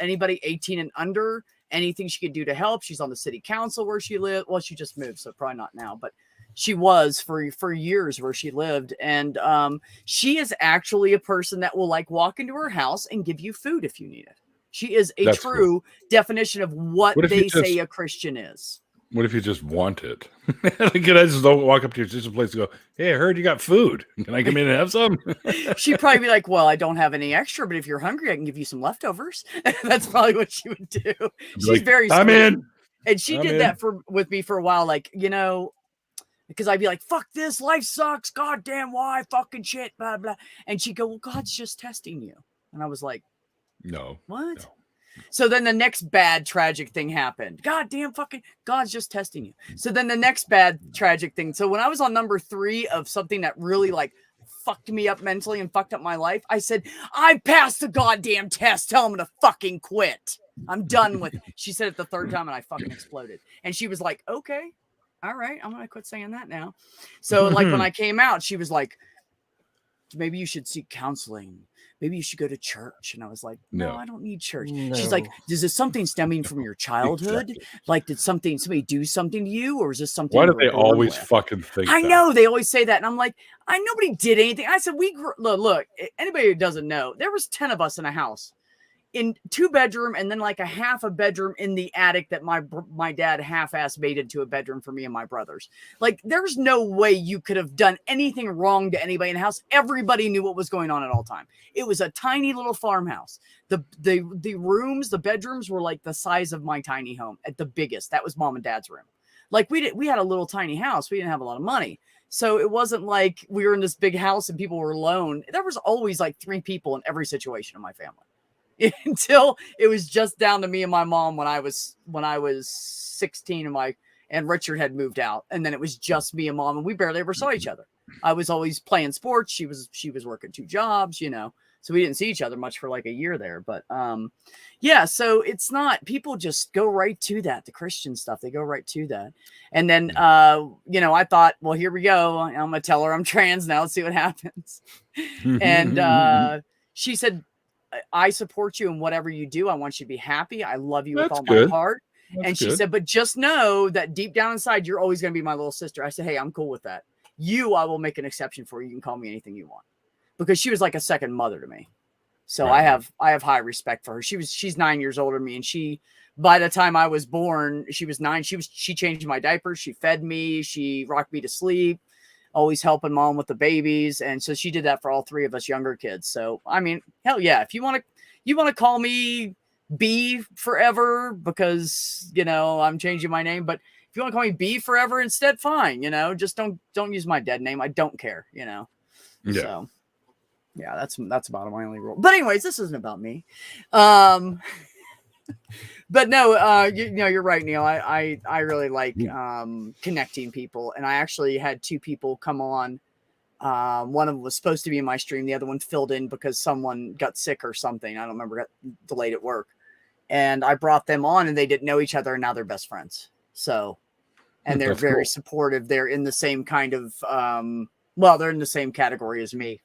anybody 18 and under. Anything she could do to help. She's on the city council where she lived. Well, she just moved, so probably not now, but she was for years where she lived. And she is actually a person that will like walk into her house and give you food if you need it. She is a That's true definition of what What if you they say just- a Christian is. What if you just want it? Like, can I just walk up to your sister's place and go, "Hey, I heard you got food. Can I come in and have some?" She'd probably be like, well, I don't have any extra, but if you're hungry, I can give you some leftovers. That's probably what she would do. She's like, very I'm sweet. in. And she I'm did in. that with me for a while, like, because I'd be like, fuck this, life sucks, goddamn why, fucking shit, blah, blah. And she'd go, well, God's just testing you. And I was like, No. what? No. So then the next bad tragic thing happened. Goddamn fucking God's just testing you. So then the next bad tragic thing. So when I was on number 3 of something that really like fucked me up mentally and fucked up my life, I said, I passed the goddamn test. Tell him to fucking quit. I'm done with it. She said it the third time and I fucking exploded. And she was like, okay, all right, I'm going to quit saying that now. So like when I came out, she was like, maybe you should seek counseling. Maybe you should go to church. And I was like, no, I don't need church. She's like, is this something stemming from your childhood? Exactly. Like, did somebody do something to you? Or is this something? Why you do were they born always with? fucking think I that? know they always say that. And I'm like, nobody did anything. I said, look, anybody who doesn't know, there was 10 of us in a house. In 2-bedroom and then like a half a bedroom in the attic that my dad half-ass made into a bedroom for me and my brothers. Like there's no way you could have done anything wrong to anybody in the house. Everybody knew what was going on at all time. It was a tiny little farmhouse. The rooms, the bedrooms were like the size of my tiny home at the biggest. That was mom and dad's room. Like we had a little tiny house. We didn't have a lot of money. So it wasn't like we were in this big house and people were alone. There was always like 3 people in every situation in my family. Until it was just down to me and my mom when I was 16 and Richard had moved out, and then it was just me and mom, and we barely ever saw each other. I was always playing sports. She was working 2 jobs, so we didn't see each other much for like a year there. But yeah, so it's not, people just go right to that, the Christian stuff, they go right to that. And then I thought, well, here we go, I'm gonna tell her I'm trans now, let's see what happens. And she said, I support you in whatever you do. I want you to be happy. I love you with all my heart. And she said, but just know that deep down inside, you're always going to be my little sister. I said, hey, I'm cool with that. I will make an exception for you. You can call me anything you want, because she was like a second mother to me. So I have high respect for her. She's 9 years older than me. And by the time I was born, she was 9. She changed my diapers. She fed me. She rocked me to sleep. Always helping mom with the babies. And so she did that for all 3 of us younger kids. So, I mean, hell yeah. If you want to call me B forever because, I'm changing my name, but if you want to call me B forever instead, fine. Just don't use my dead name. I don't care, Yeah. So yeah, that's about my only rule. But anyways, this isn't about me. But no, you're right, Neil. I really like connecting people, and I actually had 2 people come on. One of them was supposed to be in my stream. The other one filled in because someone got sick or something. I don't remember, got delayed at work, and I brought them on, and they didn't know each other, and now they're best friends. So, and they're very supportive. They're in the same kind of they're in the same category as me,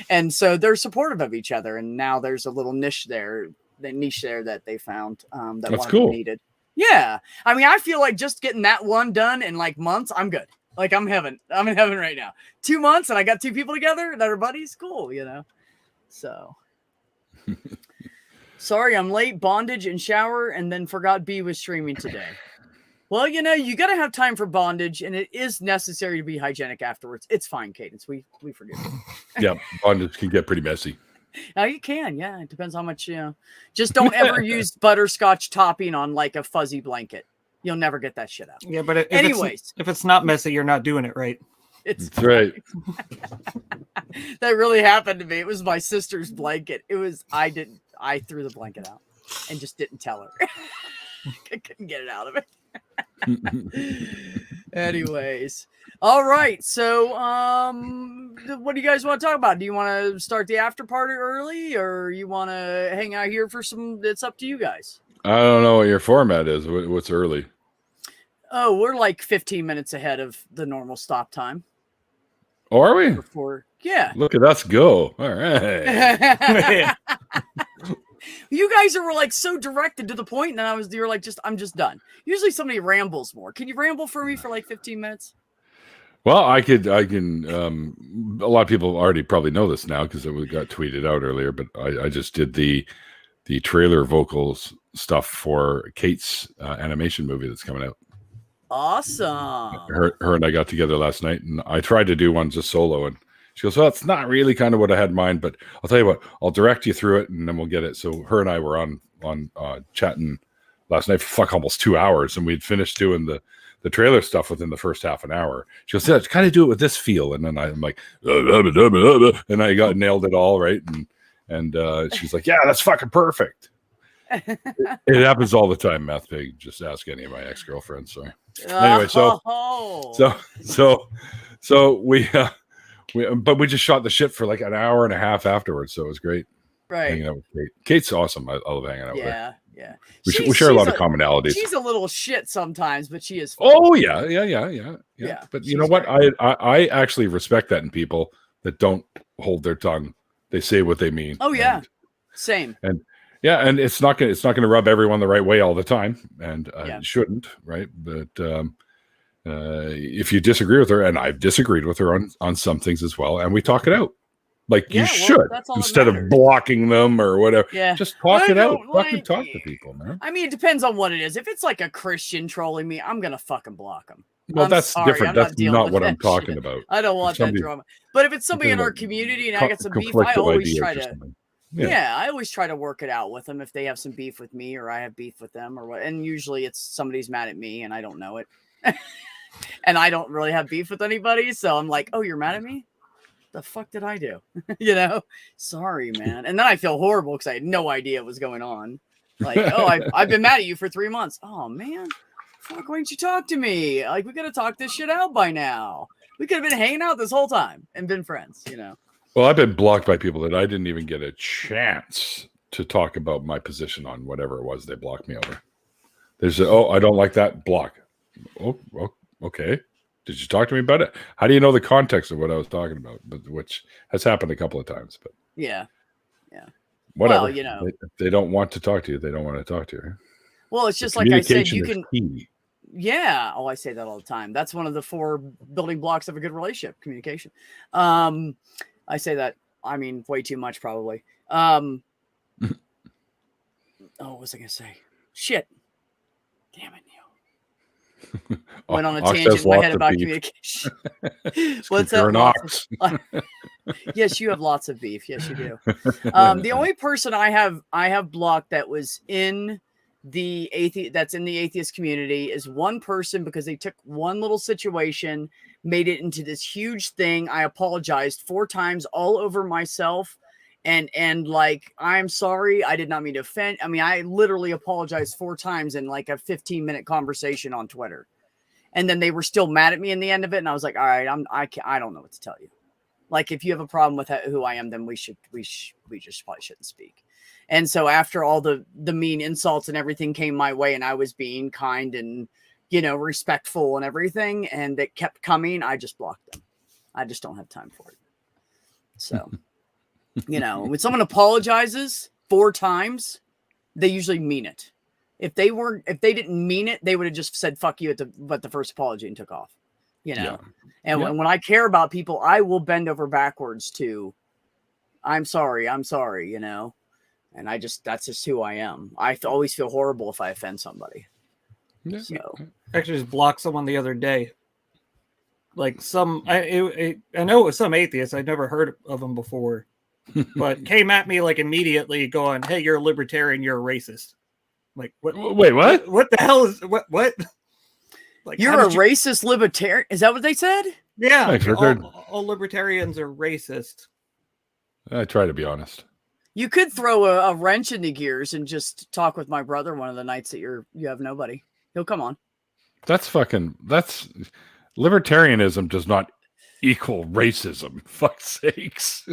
and so they're supportive of each other. And now there's a little niche there. The niche there that they found that one of them needed. Yeah. I mean, I feel like just getting that one done in like months, I'm good. Like I'm in heaven right now. 2 months and I got 2 people together that are buddies. Cool. So sorry, I'm late. Bondage and shower, and then forgot B was streaming today. Well, you got to have time for bondage, and it is necessary to be hygienic afterwards. It's fine, Cadence. We forgive you. Yeah. Bondage can get pretty messy. Now you can, yeah. It depends how much, Just don't ever use butterscotch topping on like a fuzzy blanket. You'll never get that shit out. Yeah, but if it's not messy, you're not doing it right. That's right. That really happened to me. It was my sister's blanket. I threw the blanket out and just didn't tell her. I couldn't get it out of it. Anyways. All right. So, what do you guys want to talk about? Do you want to start the after party early, or you want to hang out here for some? It's up to you guys. I don't know what your format is. What's early? Oh, we're like 15 minutes ahead of the normal stop time. Oh, are we? Yeah. Look at us go. All right. You guys are like so directed to the point, and you're like, I'm just done. Usually somebody rambles more. Can you ramble for me for like 15 minutes? Well, I can. A lot of people already probably know this now because it got tweeted out earlier. But I just did the the trailer vocals stuff for Kate's animation movie that's coming out. Awesome. Her and I got together last night, and I tried to do one just solo, and she goes, "Well, it's not really kind of what I had in mind, but I'll tell you what, I'll direct you through it, and then we'll get it." So her and I were on chatting last night for almost 2 hours, and we'd finished doing the trailer stuff within the first half an hour. She goes, "Yeah, kind of do it with this feel," and then I'm like, and I got nailed it all right, and she's like, "Yeah, that's fucking perfect." It happens all the time, Math Pig. Just ask any of my ex-girlfriends. Sorry. Anyway, so we just shot the shit for like an hour and a half afterwards. So it was great. Right. Hanging out with Kate. Kate's awesome. I love hanging out with her. Yeah. We share a lot of commonalities. She's a little shit sometimes, but she is fun. Oh yeah. But you know what? I actually respect that in people that don't hold their tongue. They say what they mean. Oh yeah. Same. And it's not gonna rub everyone the right way all the time, and it shouldn't, right? But if you disagree with her, and I've disagreed with her on some things as well, and we talk it out, like you should, instead of blocking them or whatever. Yeah, just talk it out. Fucking talk to people, man. I mean, it depends on what it is. If it's like a Christian trolling me, I'm gonna fucking block them. Well, that's different. That's not what I'm talking about. I don't want that drama. But if it's somebody in our community and I got some beef, I always try to. Yeah, I always try to work it out with them if they have some beef with me or I have beef with them or what. And usually it's somebody's mad at me and I don't know it. And I don't really have beef with anybody. So I'm like, oh, you're mad at me? The fuck did I do? Sorry, man. And then I feel horrible because I had no idea what was going on. Like, oh, I've been mad at you for 3 months. Oh, man. Fuck, why didn't you talk to me? Like, we got to talk this shit out by now. We could have been hanging out this whole time and been friends, Well, I've been blocked by people that I didn't even get a chance to talk about my position on whatever it was they blocked me over. There's I don't like that, block. Oh, okay. Did you talk to me about it? How do you know the context of what I was talking about? But which has happened a couple of times. But yeah. Whatever. Well, if they don't want to talk to you, they don't want to talk to you. Well, it's just like I said, you can. Key. Yeah. Oh, I say that all the time. That's one of the 4 building blocks of a good relationship: communication. I say that, I mean, way too much, probably. What was I going to say? Shit. Damn it, Neil. Went on a tangent in my head about communication. What's that? Yes, you have lots of beef. Yes, you do. The only person I have blocked that was in the atheist community is one person because they took one little situation, made it into this huge thing. I apologized 4 times all over myself. And like, I'm sorry. I did not mean to offend. I mean, I literally apologized 4 times in like a 15-minute conversation on Twitter. And then they were still mad at me in the end of it. And I was like, all right, I don't know what to tell you. Like, if you have a problem with who I am, then we just probably shouldn't speak. And so after all the mean insults and everything came my way and I was being kind and, respectful and everything, and it kept coming, I just blocked them. I just don't have time for it. So, when someone apologizes 4 times, they usually mean it. If they didn't mean it, they would have just said, fuck you at the first apology and took off, And when I care about people, I will bend over backwards to, I'm sorry, and that's just who I am. I always feel horrible if I offend somebody. Yeah. So I actually just blocked someone the other day. Like I know it was some atheist. I'd never heard of them before, but came at me like immediately going, "Hey, you're a libertarian. You're a racist." Like, what? Wait, what? What the hell is what? Like, you're a racist libertarian? Is that what they said? Yeah, all libertarians are racist. I try to be honest. You could throw a wrench in the gears and just talk with my brother one of the nights that you have nobody. He'll come on. That's libertarianism does not equal racism. Fuck's sakes.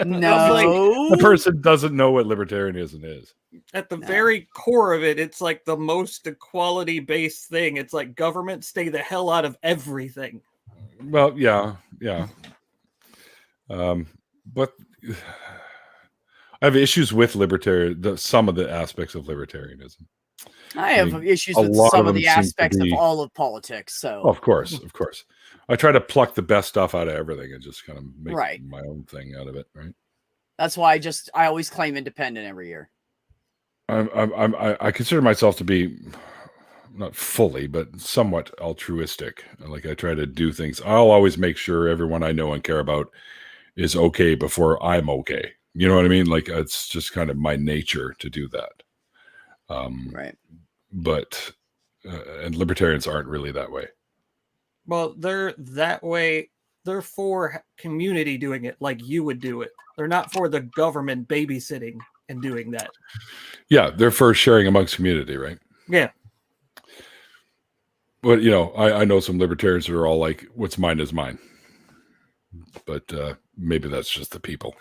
No. The person doesn't know what libertarianism is. At the very core of it, it's like the most equality-based thing. It's like government stay the hell out of everything. Well, yeah. But I have issues with some of the aspects of libertarianism. I have issues with some of the aspects of all of politics. So, of course. I try to pluck the best stuff out of everything and just kind of make my own thing out of it. Right. That's why I always claim independent every year. I consider myself to be not fully, but somewhat altruistic. Like I try to do things. I'll always make sure everyone I know and care about is okay before I'm okay. You know what I mean? Like it's just kind of my nature to do that. Right. But and libertarians aren't really that way. Well, they're that way. They're for community doing it like you would do it. They're not for the government babysitting and doing that. Yeah, they're for sharing amongst community, right? Yeah. But I know some libertarians that are all like, "What's mine is mine." But maybe that's just the people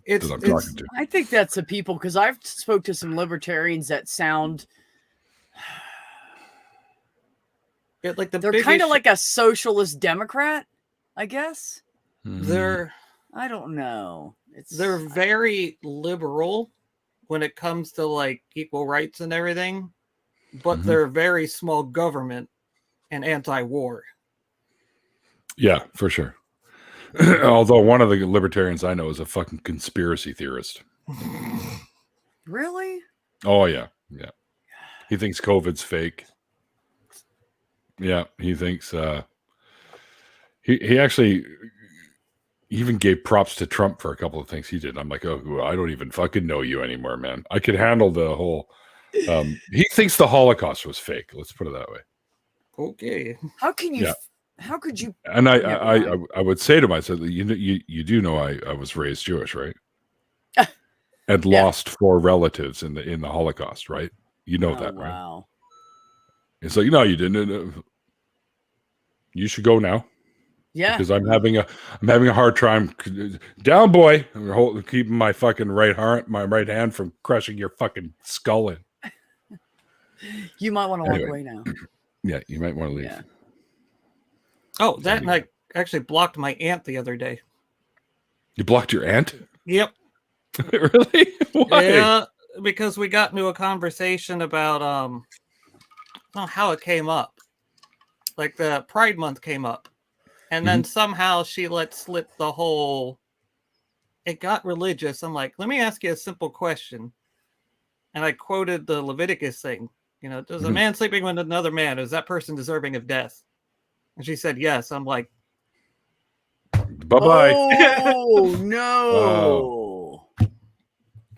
that I'm talking to. I think that's the people, because I've spoke to some libertarians that sound Like they're kind of like a socialist Democrat, I guess. They're I don't know. they're very liberal when it comes to like equal rights and everything, but they're very small government and anti-war. Yeah, for sure. Although one of the libertarians I know is a fucking conspiracy theorist. Really? Oh yeah. He thinks COVID's fake. Yeah, he thinks he actually even gave props to Trump for a couple of things he did. I'm like, oh, I don't even fucking know you anymore, man. I could handle the whole. He thinks the Holocaust was fake. Let's put it that way. Okay. How can you? Yeah. How could you? And I would say to myself, you do know I was raised Jewish, right? And lost 4 relatives in the Holocaust, right? You know that, right? Wow. It's like, no, you didn't. You should go now. Yeah. Because I'm having a hard time. Down, boy. I'm keeping my fucking right hand from crushing your fucking skull in. You might want to walk away now. Yeah, you might want to leave. Yeah. Oh, that and I actually blocked my aunt the other day. You blocked your aunt? Yep. Really? Why? Yeah, because we got into a conversation about I don't know how it came up. Like the Pride Month came up. And then somehow she let slip the whole it got religious. I'm like, let me ask you a simple question. And I quoted the Leviticus thing. Does a man sleeping with another man, is that person deserving of death? And she said yes. I'm like, bye-bye. Oh no.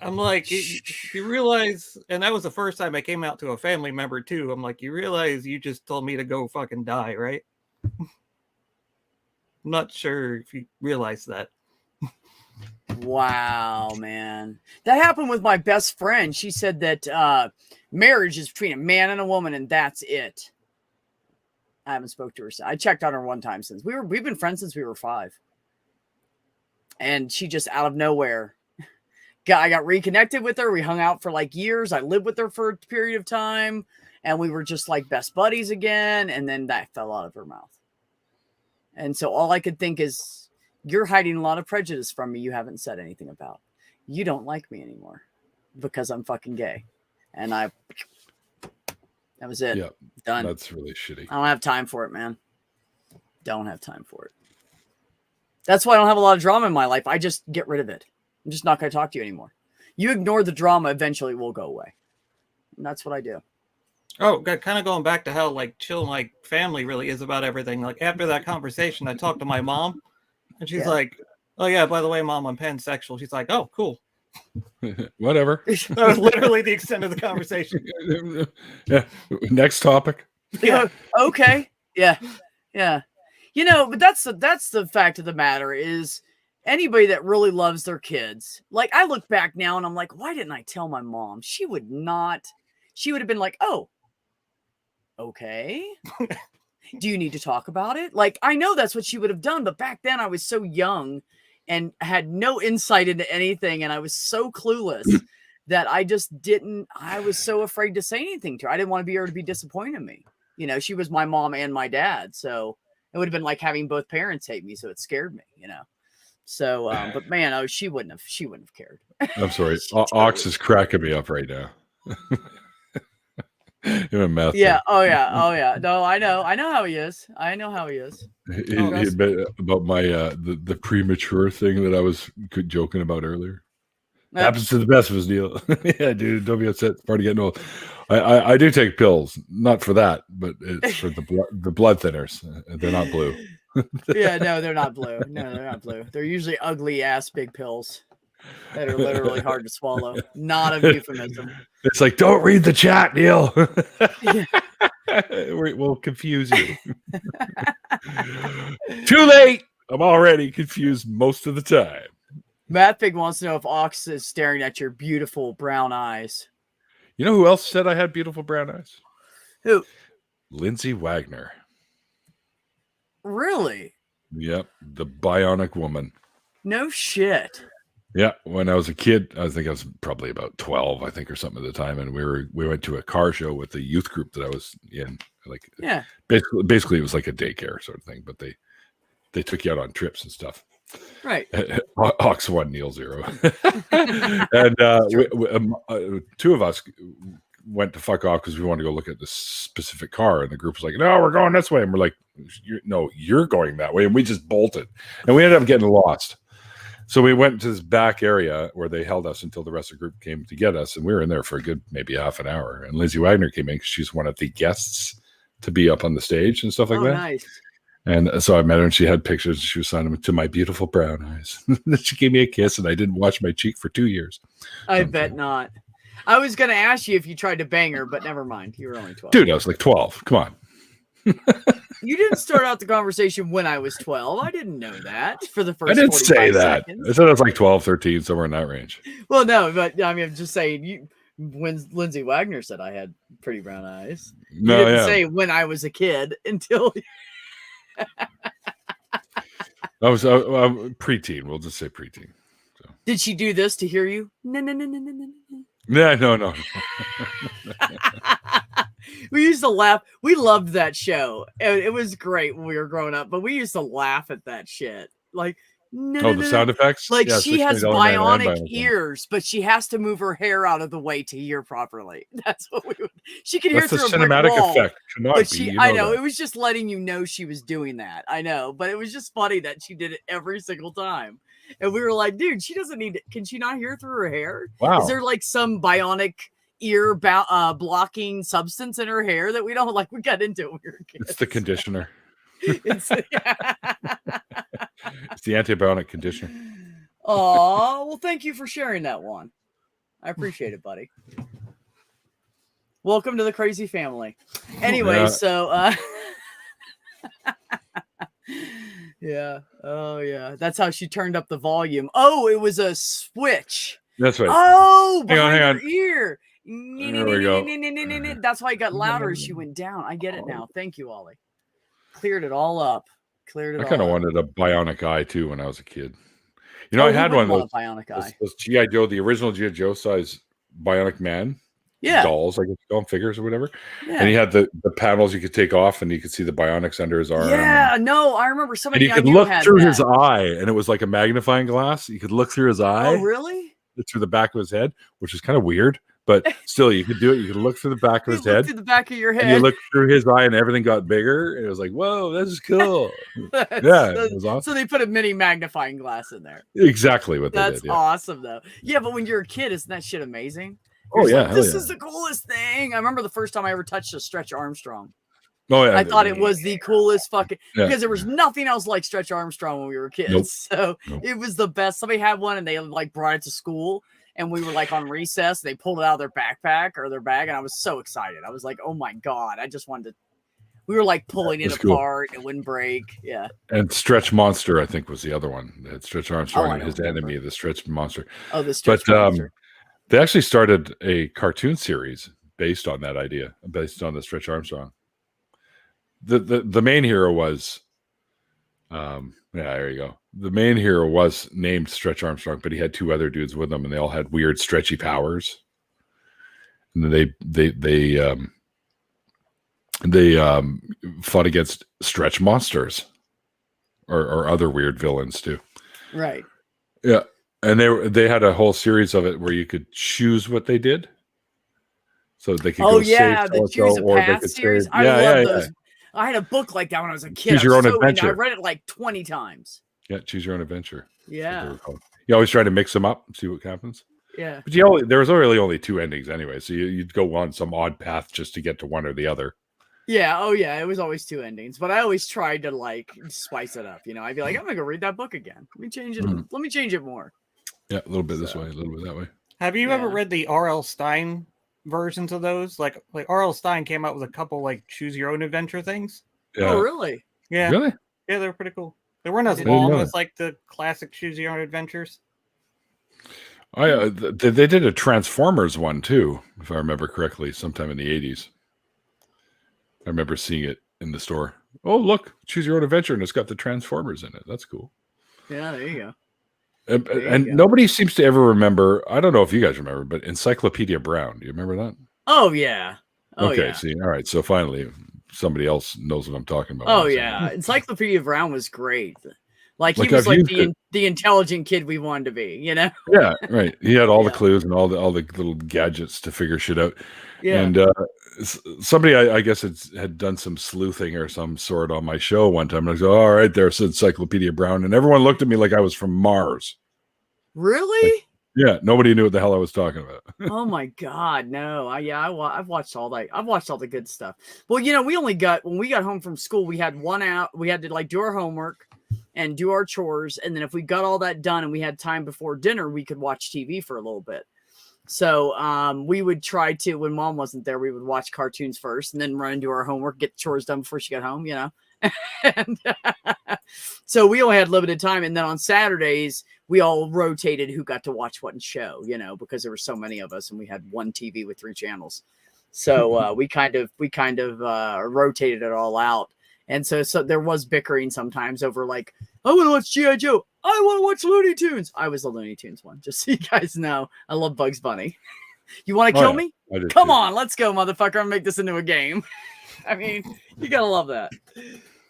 I'm like, you realize, and that was the first time I came out to a family member too. I'm like, you realize you just told me to go fucking die, right? I'm not sure if you realize that. Wow, man. That happened with my best friend. She said that marriage is between a man and a woman, and that's it. I haven't spoke to her. I checked on her one time since we've been friends since we were 5. And she just out of nowhere, I got reconnected with her. We hung out for like years. I lived with her for a period of time, and we were just like best buddies again. And then that fell out of her mouth. And so all I could think is, you're hiding a lot of prejudice from me you haven't said anything about. You don't like me anymore because I'm fucking gay. And that was it. Yeah, done. That's really shitty. I don't have time for it, man. Don't have time for it. That's why I don't have a lot of drama in my life. I just get rid of it. I'm just not going to talk to you anymore. You ignore the drama, eventually it will go away. And that's what I do. Oh, kind of going back to how like chill my family really is about everything. Like after that conversation, I talked to my mom, and she's like, "Oh yeah, by the way, Mom, I'm pansexual." She's like, "Oh, cool." Whatever. That was literally the extent of the conversation. Yeah. Next topic. Yeah. Okay. Yeah. Yeah. But that's the fact of the matter is, anybody that really loves their kids, like I look back now and I'm like, why didn't I tell my mom? She would have been like, oh, okay. Do you need to talk about it? Like, I know that's what she would have done, but back then I was so young and had no insight into anything. And I was so clueless that I was so afraid to say anything to her. I didn't want her to be disappointed in me. She was my mom and my dad. So it would have been like having both parents hate me. So it scared me, So, but man, she wouldn't have cared. I'm sorry. Ox is cracking me up right now. Meth yeah. Oh yeah. No, I know how he is. About my the premature thing that I was joking about earlier. Happens to the best of us, Neil. Yeah, dude, don't be upset. It's part of getting old. I do take pills, not for that, but it's for the blood thinners. They're not blue. Yeah, no, they're not blue. No, they're not blue. They're usually ugly ass big pills that are literally hard to swallow. Not a euphemism. It's like, don't read the chat, Neil. Yeah. We'll confuse you. Too late. I'm already confused most of the time. Matt Pig wants to know if Ox is staring at your beautiful brown eyes. You know who else said I had beautiful brown eyes? Who? Lindsay Wagner. Really? Yep, the bionic woman. No shit. Yeah, when I was a kid, I think I was probably about 12, I think, or something at the time, and we went to a car show with the youth group that I was in. Like, Yeah. Basically, it was like a daycare sort of thing, but they took you out on trips and stuff. Right. Ox 1, Neil 0. And two of us went to fuck off because we wanted to go look at this specific car, and the group was like, no, we're going this way, and we're like, no, you're going that way, and we just bolted, and we ended up getting lost. So we went to this back area where they held us until the rest of the group came to get us, and we were in there for a good maybe half an hour, and Lindsay Wagner came in because she's one of the guests to be up on the stage and stuff like that. Nice. And so I met her, and she had pictures. She was signing them to my beautiful brown eyes. She gave me a kiss, and I didn't wash my cheek for 2 years. I bet not. I was going to ask you if you tried to bang her, but never mind. You were only 12. Dude, I was like 12. Come on. You didn't start out the conversation when I was 12. I didn't know that for the first I didn't say 45 that. seconds. I said I was like 12, 13, somewhere in that range. Well, no, but I mean, I'm just saying, when Lindsay Wagner said I had pretty brown eyes, No, you didn't yeah. say when I was a kid until. I was preteen. We'll just say preteen. So. Did she do this to hear you? No. Yeah, no. We used to laugh. We loved that show. It was great when we were growing up, but we used to laugh at that shit. Like, the sound effects? Like, yeah, she has $6 million bionic ears, but she has to move her hair out of the way to hear properly. That's what we would. She could hear That's the through a brick cinematic wall, effect. Cannot but be, I know that. it was just letting you know she was doing that. I know, but it was just funny that she did it every single time. And we were like, dude, she doesn't need it. Can she not hear through her hair? Wow. Is there like some bionic ear blocking substance in her hair that we don't like? We got into it when we were kids. It's the conditioner. It's the antibiotic conditioner. Oh, well, thank you for sharing that one. I appreciate it, buddy. Welcome to the crazy family. Anyway, Yeah. so yeah. Oh yeah. That's how she turned up the volume. Oh, it was a switch. That's right. Oh, Hang on, behind hang her ear. There we go. That's why it got louder as she went down. I get it now. Thank you, Ollie. Cleared it all up. I kind of wanted a bionic eye too when I was a kid. You Oh, know, I had one of those bionic eye. those G.I. Joe, the original G.I. Joe size bionic man. Yeah. Dolls, I guess, don't figures or whatever. Yeah. And he had the panels you could take off, and you could see the bionics under his arm. Yeah, no, I remember And somebody you I could knew look had through that. his eye, and it was like a magnifying glass. You could look through his eye. Oh, really? Through the back of his head, which is kind of weird, but still, you could do it. You could look through the back of his head. Through the back of your head. And you look through his eye, and everything got bigger. And it was like, whoa, this is cool. Yeah, it was awesome. So they put a mini magnifying glass in there. Exactly what they That's did. Yeah. awesome, though. Yeah, but when you're a kid, isn't that shit amazing? Oh, You're yeah. like, hell this yeah. is the coolest thing. I remember the first time I ever touched a Stretch Armstrong. Oh, yeah. I thought it was the coolest fucking Yeah. because there was nothing else like Stretch Armstrong when we were kids. Nope. So Nope. it was the best. Somebody had one and they like brought it to school. And we were like on recess. They pulled it out of their backpack or their bag, and I was so excited. I was like, "Oh my god!" I just wanted to. We were like pulling it That's cool. apart. It wouldn't break. Yeah. And Stretch Monster, I think, was the other one. They had Stretch Armstrong I and his don't remember. enemy, the Stretch Monster. Oh, the Stretch But Monster. they actually started a cartoon series based on that idea, based on the Stretch Armstrong. The main hero was, yeah, there you go. The main hero was named Stretch Armstrong, but he had two other dudes with him, and they all had weird stretchy powers. And then they fought against Stretch monsters or other weird villains too. Right. Yeah, and they had a whole series of it where you could choose what they did, so they could Oh go yeah, save the so-and-so, Choose a or they Path could series. save. I Yeah, love yeah, those. yeah. I had a book like that when I was a kid. Choose I your was own so into it. adventure. I read it like 20 times. Yeah, choose your own adventure. That's what they Yeah. were called. You always try to mix them up, see what happens. Yeah. But there was really only two endings anyway, so you'd go on some odd path just to get to one or the other. Yeah. Oh, yeah. It was always two endings, but I always tried to like spice it up. You know, I'd be like, I'm gonna go read that book again. Let me change it. Let me change it more. Yeah, a little bit this way, a little bit that way. Have you ever Yeah. read the R.L. Stein versions of those? Like R.L. Stein came out with a couple like choose your own adventure things. Yeah. Oh, really? Yeah, Really? yeah, they were pretty cool. They weren't as didn't long know as like the classic choose your own adventures. They did a Transformers one too, if I remember correctly, sometime in the 80s. I remember seeing it in the store. Oh, look, choose your own adventure, and it's got the Transformers in it. That's cool. Yeah. There you go. And nobody seems to ever remember. I don't know if you guys remember, but Encyclopedia Brown. Do you remember that? Oh yeah. Oh okay, yeah. see, all right. So finally, somebody else knows what I'm talking about. Oh when I say yeah. that. Encyclopedia Brown was great. Like he Like, was I've like used it. the intelligent kid we wanted to be. You know. Yeah, right. He had all the Yeah. clues and all the little gadgets to figure shit out. Yeah. And somebody, I guess, had done some sleuthing or some sort on my show one time. And I was all right, there's Encyclopedia Brown, and everyone looked at me like I was from Mars. Really? Yeah, nobody knew what the hell I was talking about. Oh my God, no! I've watched all that. I've watched all the good stuff. Well, you know, when we got home from school, we had one out. We had to like do our homework and do our chores, and then if we got all that done and we had time before dinner, we could watch TV for a little bit. So we would try to, when Mom wasn't there, we would watch cartoons first, and then run and do our homework, get the chores done before she got home. You know, and so we only had limited time, and then on Saturdays we all rotated who got to watch what show, you know, because there were so many of us and we had one TV with 3 channels. So we kind of rotated it all out. And so there was bickering sometimes over like, I want to watch G.I. Joe. I want to watch Looney Tunes. I was the Looney Tunes one, just so you guys know. I love Bugs Bunny. You want to kill me? I did Come too. on, let's go, motherfucker. I'm gonna make this into a game. I mean, you gotta love that.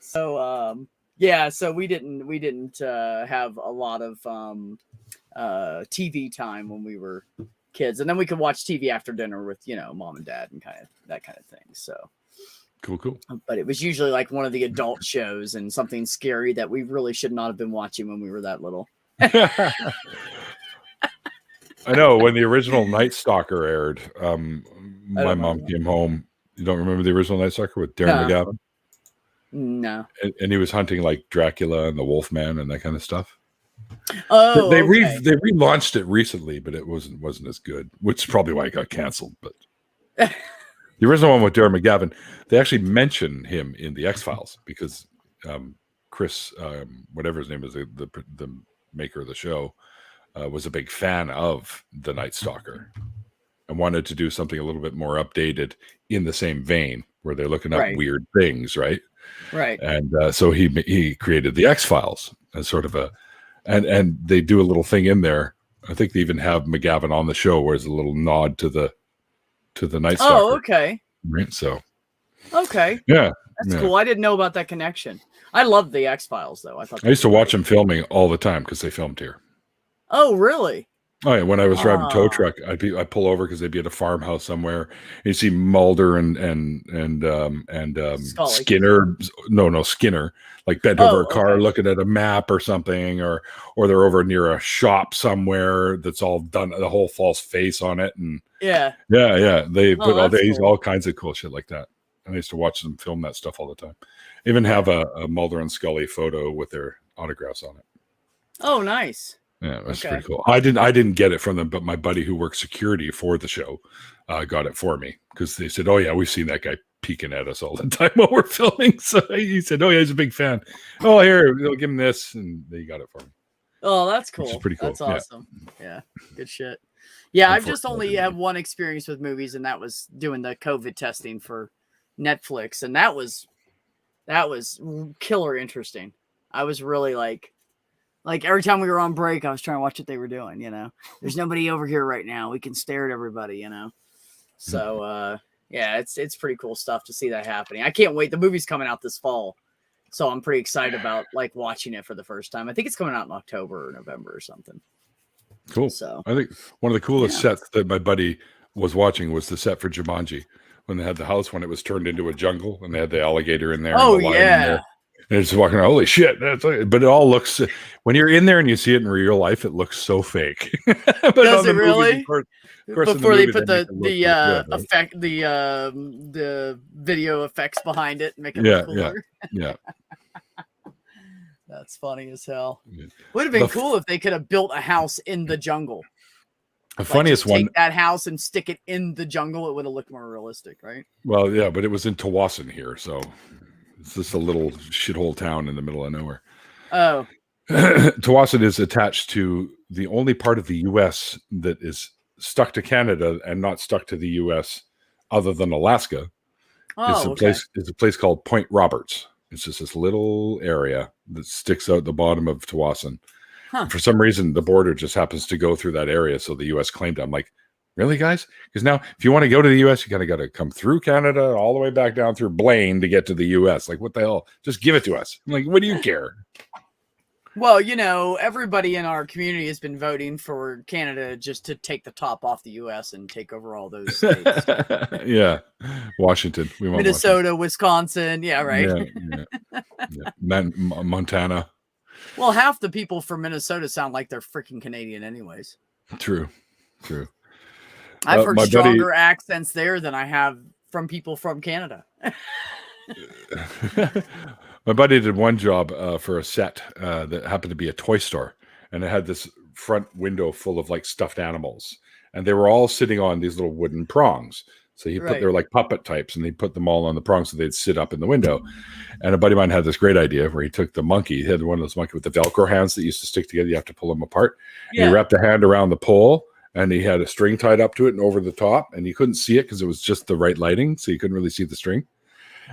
So yeah, so we didn't have a lot of TV time when we were kids, and then we could watch TV after dinner with, you know, Mom and Dad and that kind of thing. So Cool. but it was usually like one of the adult shows and something scary that we really should not have been watching when we were that little. I know when the original Night Stalker aired, my mom came home. You don't remember the original Night Stalker with Darren McGavin? No. And he was hunting like Dracula and the Wolfman and that kind of stuff. Oh, they okay. relaunched it recently, but it wasn't as good, which is probably why it got canceled. But the original one with Darren McGavin, they actually mention him in the X-Files because Chris, whatever his name is, the maker of the show, was a big fan of the Night Stalker and wanted to do something a little bit more updated in the same vein where they're looking up weird things, right? Right. And so he created the X-Files as sort of a, and they do a little thing in there. I think they even have McGavin on the show where it's a little nod to the Night Stalker. Oh, okay. Right. So Okay. yeah, That's cool. I didn't know about that connection. I loved the X-Files though. I used to watch them filming all the time because they filmed here. Oh, really? Oh yeah, when I was driving tow truck, I'd pull over because they'd be at a farmhouse somewhere. And you see Mulder and Scully. Skinner. No, Skinner, like bent over a car looking at a map or something, or they're over near a shop somewhere that's all done, the whole false face on it, and Yeah. They put that's cool. all kinds of cool shit like that. And I used to watch them film that stuff all the time. Even have a Mulder and Scully photo with their autographs on it. Oh, nice. Yeah, that's Okay. pretty cool. I didn't get it from them, but my buddy who worked security for the show got it for me because they said, "Oh yeah, we've seen that guy peeking at us all the time while we're filming." So he said, "Oh yeah, he's a big fan." Oh, here, we'll give him this, and they got it for me. Oh, that's cool. Which is pretty cool. That's awesome. Yeah. Good shit. Yeah, I've just only Unfortunately. had one experience with movies, and that was doing the COVID testing for Netflix, and that was killer interesting. I was really like every time we were on break, I was trying to watch what they were doing. You know, there's nobody over here right now. We can stare at everybody. You know, so yeah, it's pretty cool stuff to see that happening. I can't wait. The movie's coming out this fall, so I'm pretty excited about like watching it for the first time. I think it's coming out in October or November or something. Cool. So I think one of the coolest sets that my buddy was watching was the set for Jumanji when they had the house when it was turned into a jungle and they had the alligator in there. oh and the lion in yeah. there. And it's walking around, holy shit. But it all looks, when you're in there and you see it in real life, it looks so fake. But Does on it really? of course in Before the they movie, put they make it look pretty good, right? effect, the video effects behind it and make it Yeah, look cooler. Yeah. That's funny as hell. Yeah. Would have been The cool if they could have built a house in the jungle. The Like, funniest just one, take that house and stick it in the jungle. It would have looked more realistic, right? well, yeah, but it was in Tawasin here. So it's just a little shithole town in the middle of nowhere. Oh, Tawasin is attached to the only part of the U.S. that is stuck to Canada and not stuck to the U.S. other than Alaska. oh, okay. It's a place called Point Roberts. It's just this little area that sticks out the bottom of Tawasin. Huh. For some reason, the border just happens to go through that area, so the U.S. claimed it. I'm like, really, guys? Because now, if you want to go to the U.S., you got to come through Canada, all the way back down through Blaine to get to the U.S. Like, what the hell? Just give it to us. I'm like, what do you care? Well, everybody in our community has been voting for Canada just to take the top off the U.S. and take over all those states. Yeah, Washington. We want Minnesota, Wisconsin. Yeah, right. Washington. Yeah. Montana. Well, half the people from Minnesota sound like they're freaking Canadian anyways. True. I've heard my stronger accents there than I have from people from Canada. My buddy did one job for a set that happened to be a toy store, and it had this front window full of like stuffed animals, and they were all sitting on these little wooden prongs. So he put Right. their like puppet types, and he put them all on the prongs so they'd sit up in the window. And a buddy of mine had this great idea where he took the monkey. He had one of those monkey with the Velcro hands that used to stick together. You have to pull them apart. And he wrapped a hand around the pole, and he had a string tied up to it and over the top, and you couldn't see it because it was just the right lighting, so you couldn't really see the string.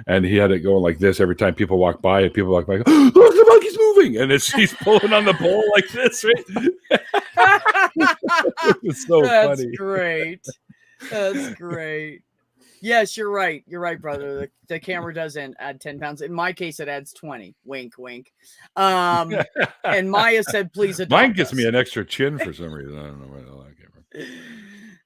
And he had it going like this every time people walk by, and people walk by, oh, look, the monkey's moving, and he's pulling on the pole like this, right? It's so That's funny. great. That's great. Yes, you're right. You're right, brother. The camera doesn't add 10 pounds. In my case, it adds 20. Wink, wink. And Maya said, please adopt Mine gives us. me an extra chin for some reason. I don't know why the hell that came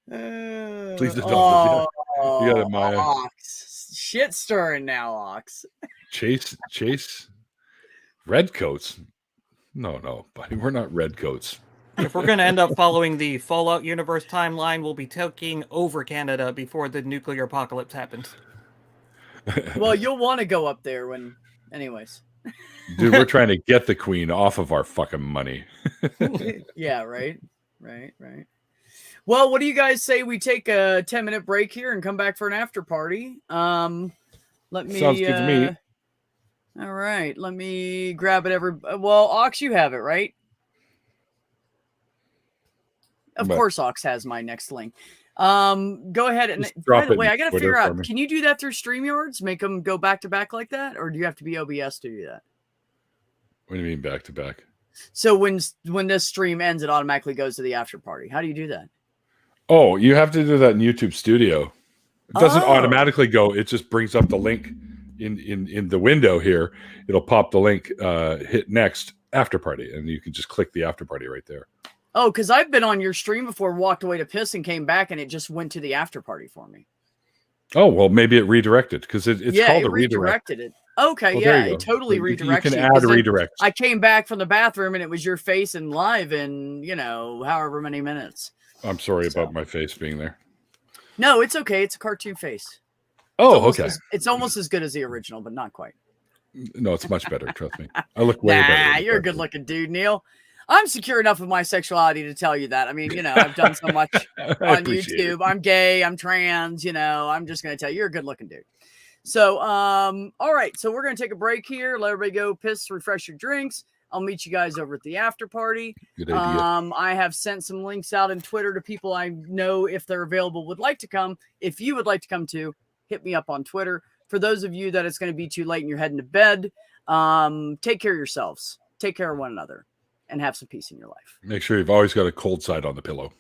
from. Please adopt us. Oh, You got it, Maya. Ox. Shit stirring now, Ox. Chase, redcoats. No, buddy, we're not redcoats. If we're going to end up following the Fallout universe timeline, we'll be taking over Canada before the nuclear apocalypse happens. Well, you'll want to go up there anyways. Dude, we're trying to get the queen off of our fucking money. Yeah, right. Well, what do you guys say we take a 10-minute break here and come back for an after party? Let me. Sounds good to me. All right, let me grab it. Well, Ox, you have it, right? Of But- course, Ox has my next link. Go ahead and. Just By drop the it way, in I gotta Twitter figure for out. me. Can you do that through StreamYards? Make them go back to back like that, or do you have to be OBS to do that? What do you mean back to back? So when this stream ends, it automatically goes to the after party. How do you do that? Oh, you have to do that in YouTube Studio. It doesn't Oh. automatically go. It just brings up the link in the window here. It'll pop the link, hit next after party, and you can just click the after party right there. Oh, because I've been on your stream before, walked away to piss and came back, and it just went to the after party for me. Oh, well, maybe it redirected because it's called a redirect. redirected it. Okay, Well, there yeah, you it go. totally You redirects can you, add 'cause a then redirect. I came back from the bathroom and it was your face and live in, however many minutes. I'm sorry So. about my face being there. No, it's okay. It's a cartoon face. Oh, okay. It's almost as good as the original, but not quite. No, it's much better. Trust me. I look way better. Nah, in you're a person. good looking dude, Neil. I'm secure enough of my sexuality to tell you that. I mean, I've done so much I on appreciate YouTube. I'm gay, I'm trans, I'm just going to tell you, you're a good looking dude. So, all right. So we're going to take a break here. Let everybody go piss, refresh your drinks. I'll meet you guys over at the after party. Good idea. I have sent some links out on Twitter to people I know if they're available would like to come. If you would like to come too, hit me up on Twitter. For those of you that it's going to be too late and you're heading to bed, take care of yourselves. Take care of one another and have some peace in your life. Make sure you've always got a cold side on the pillow.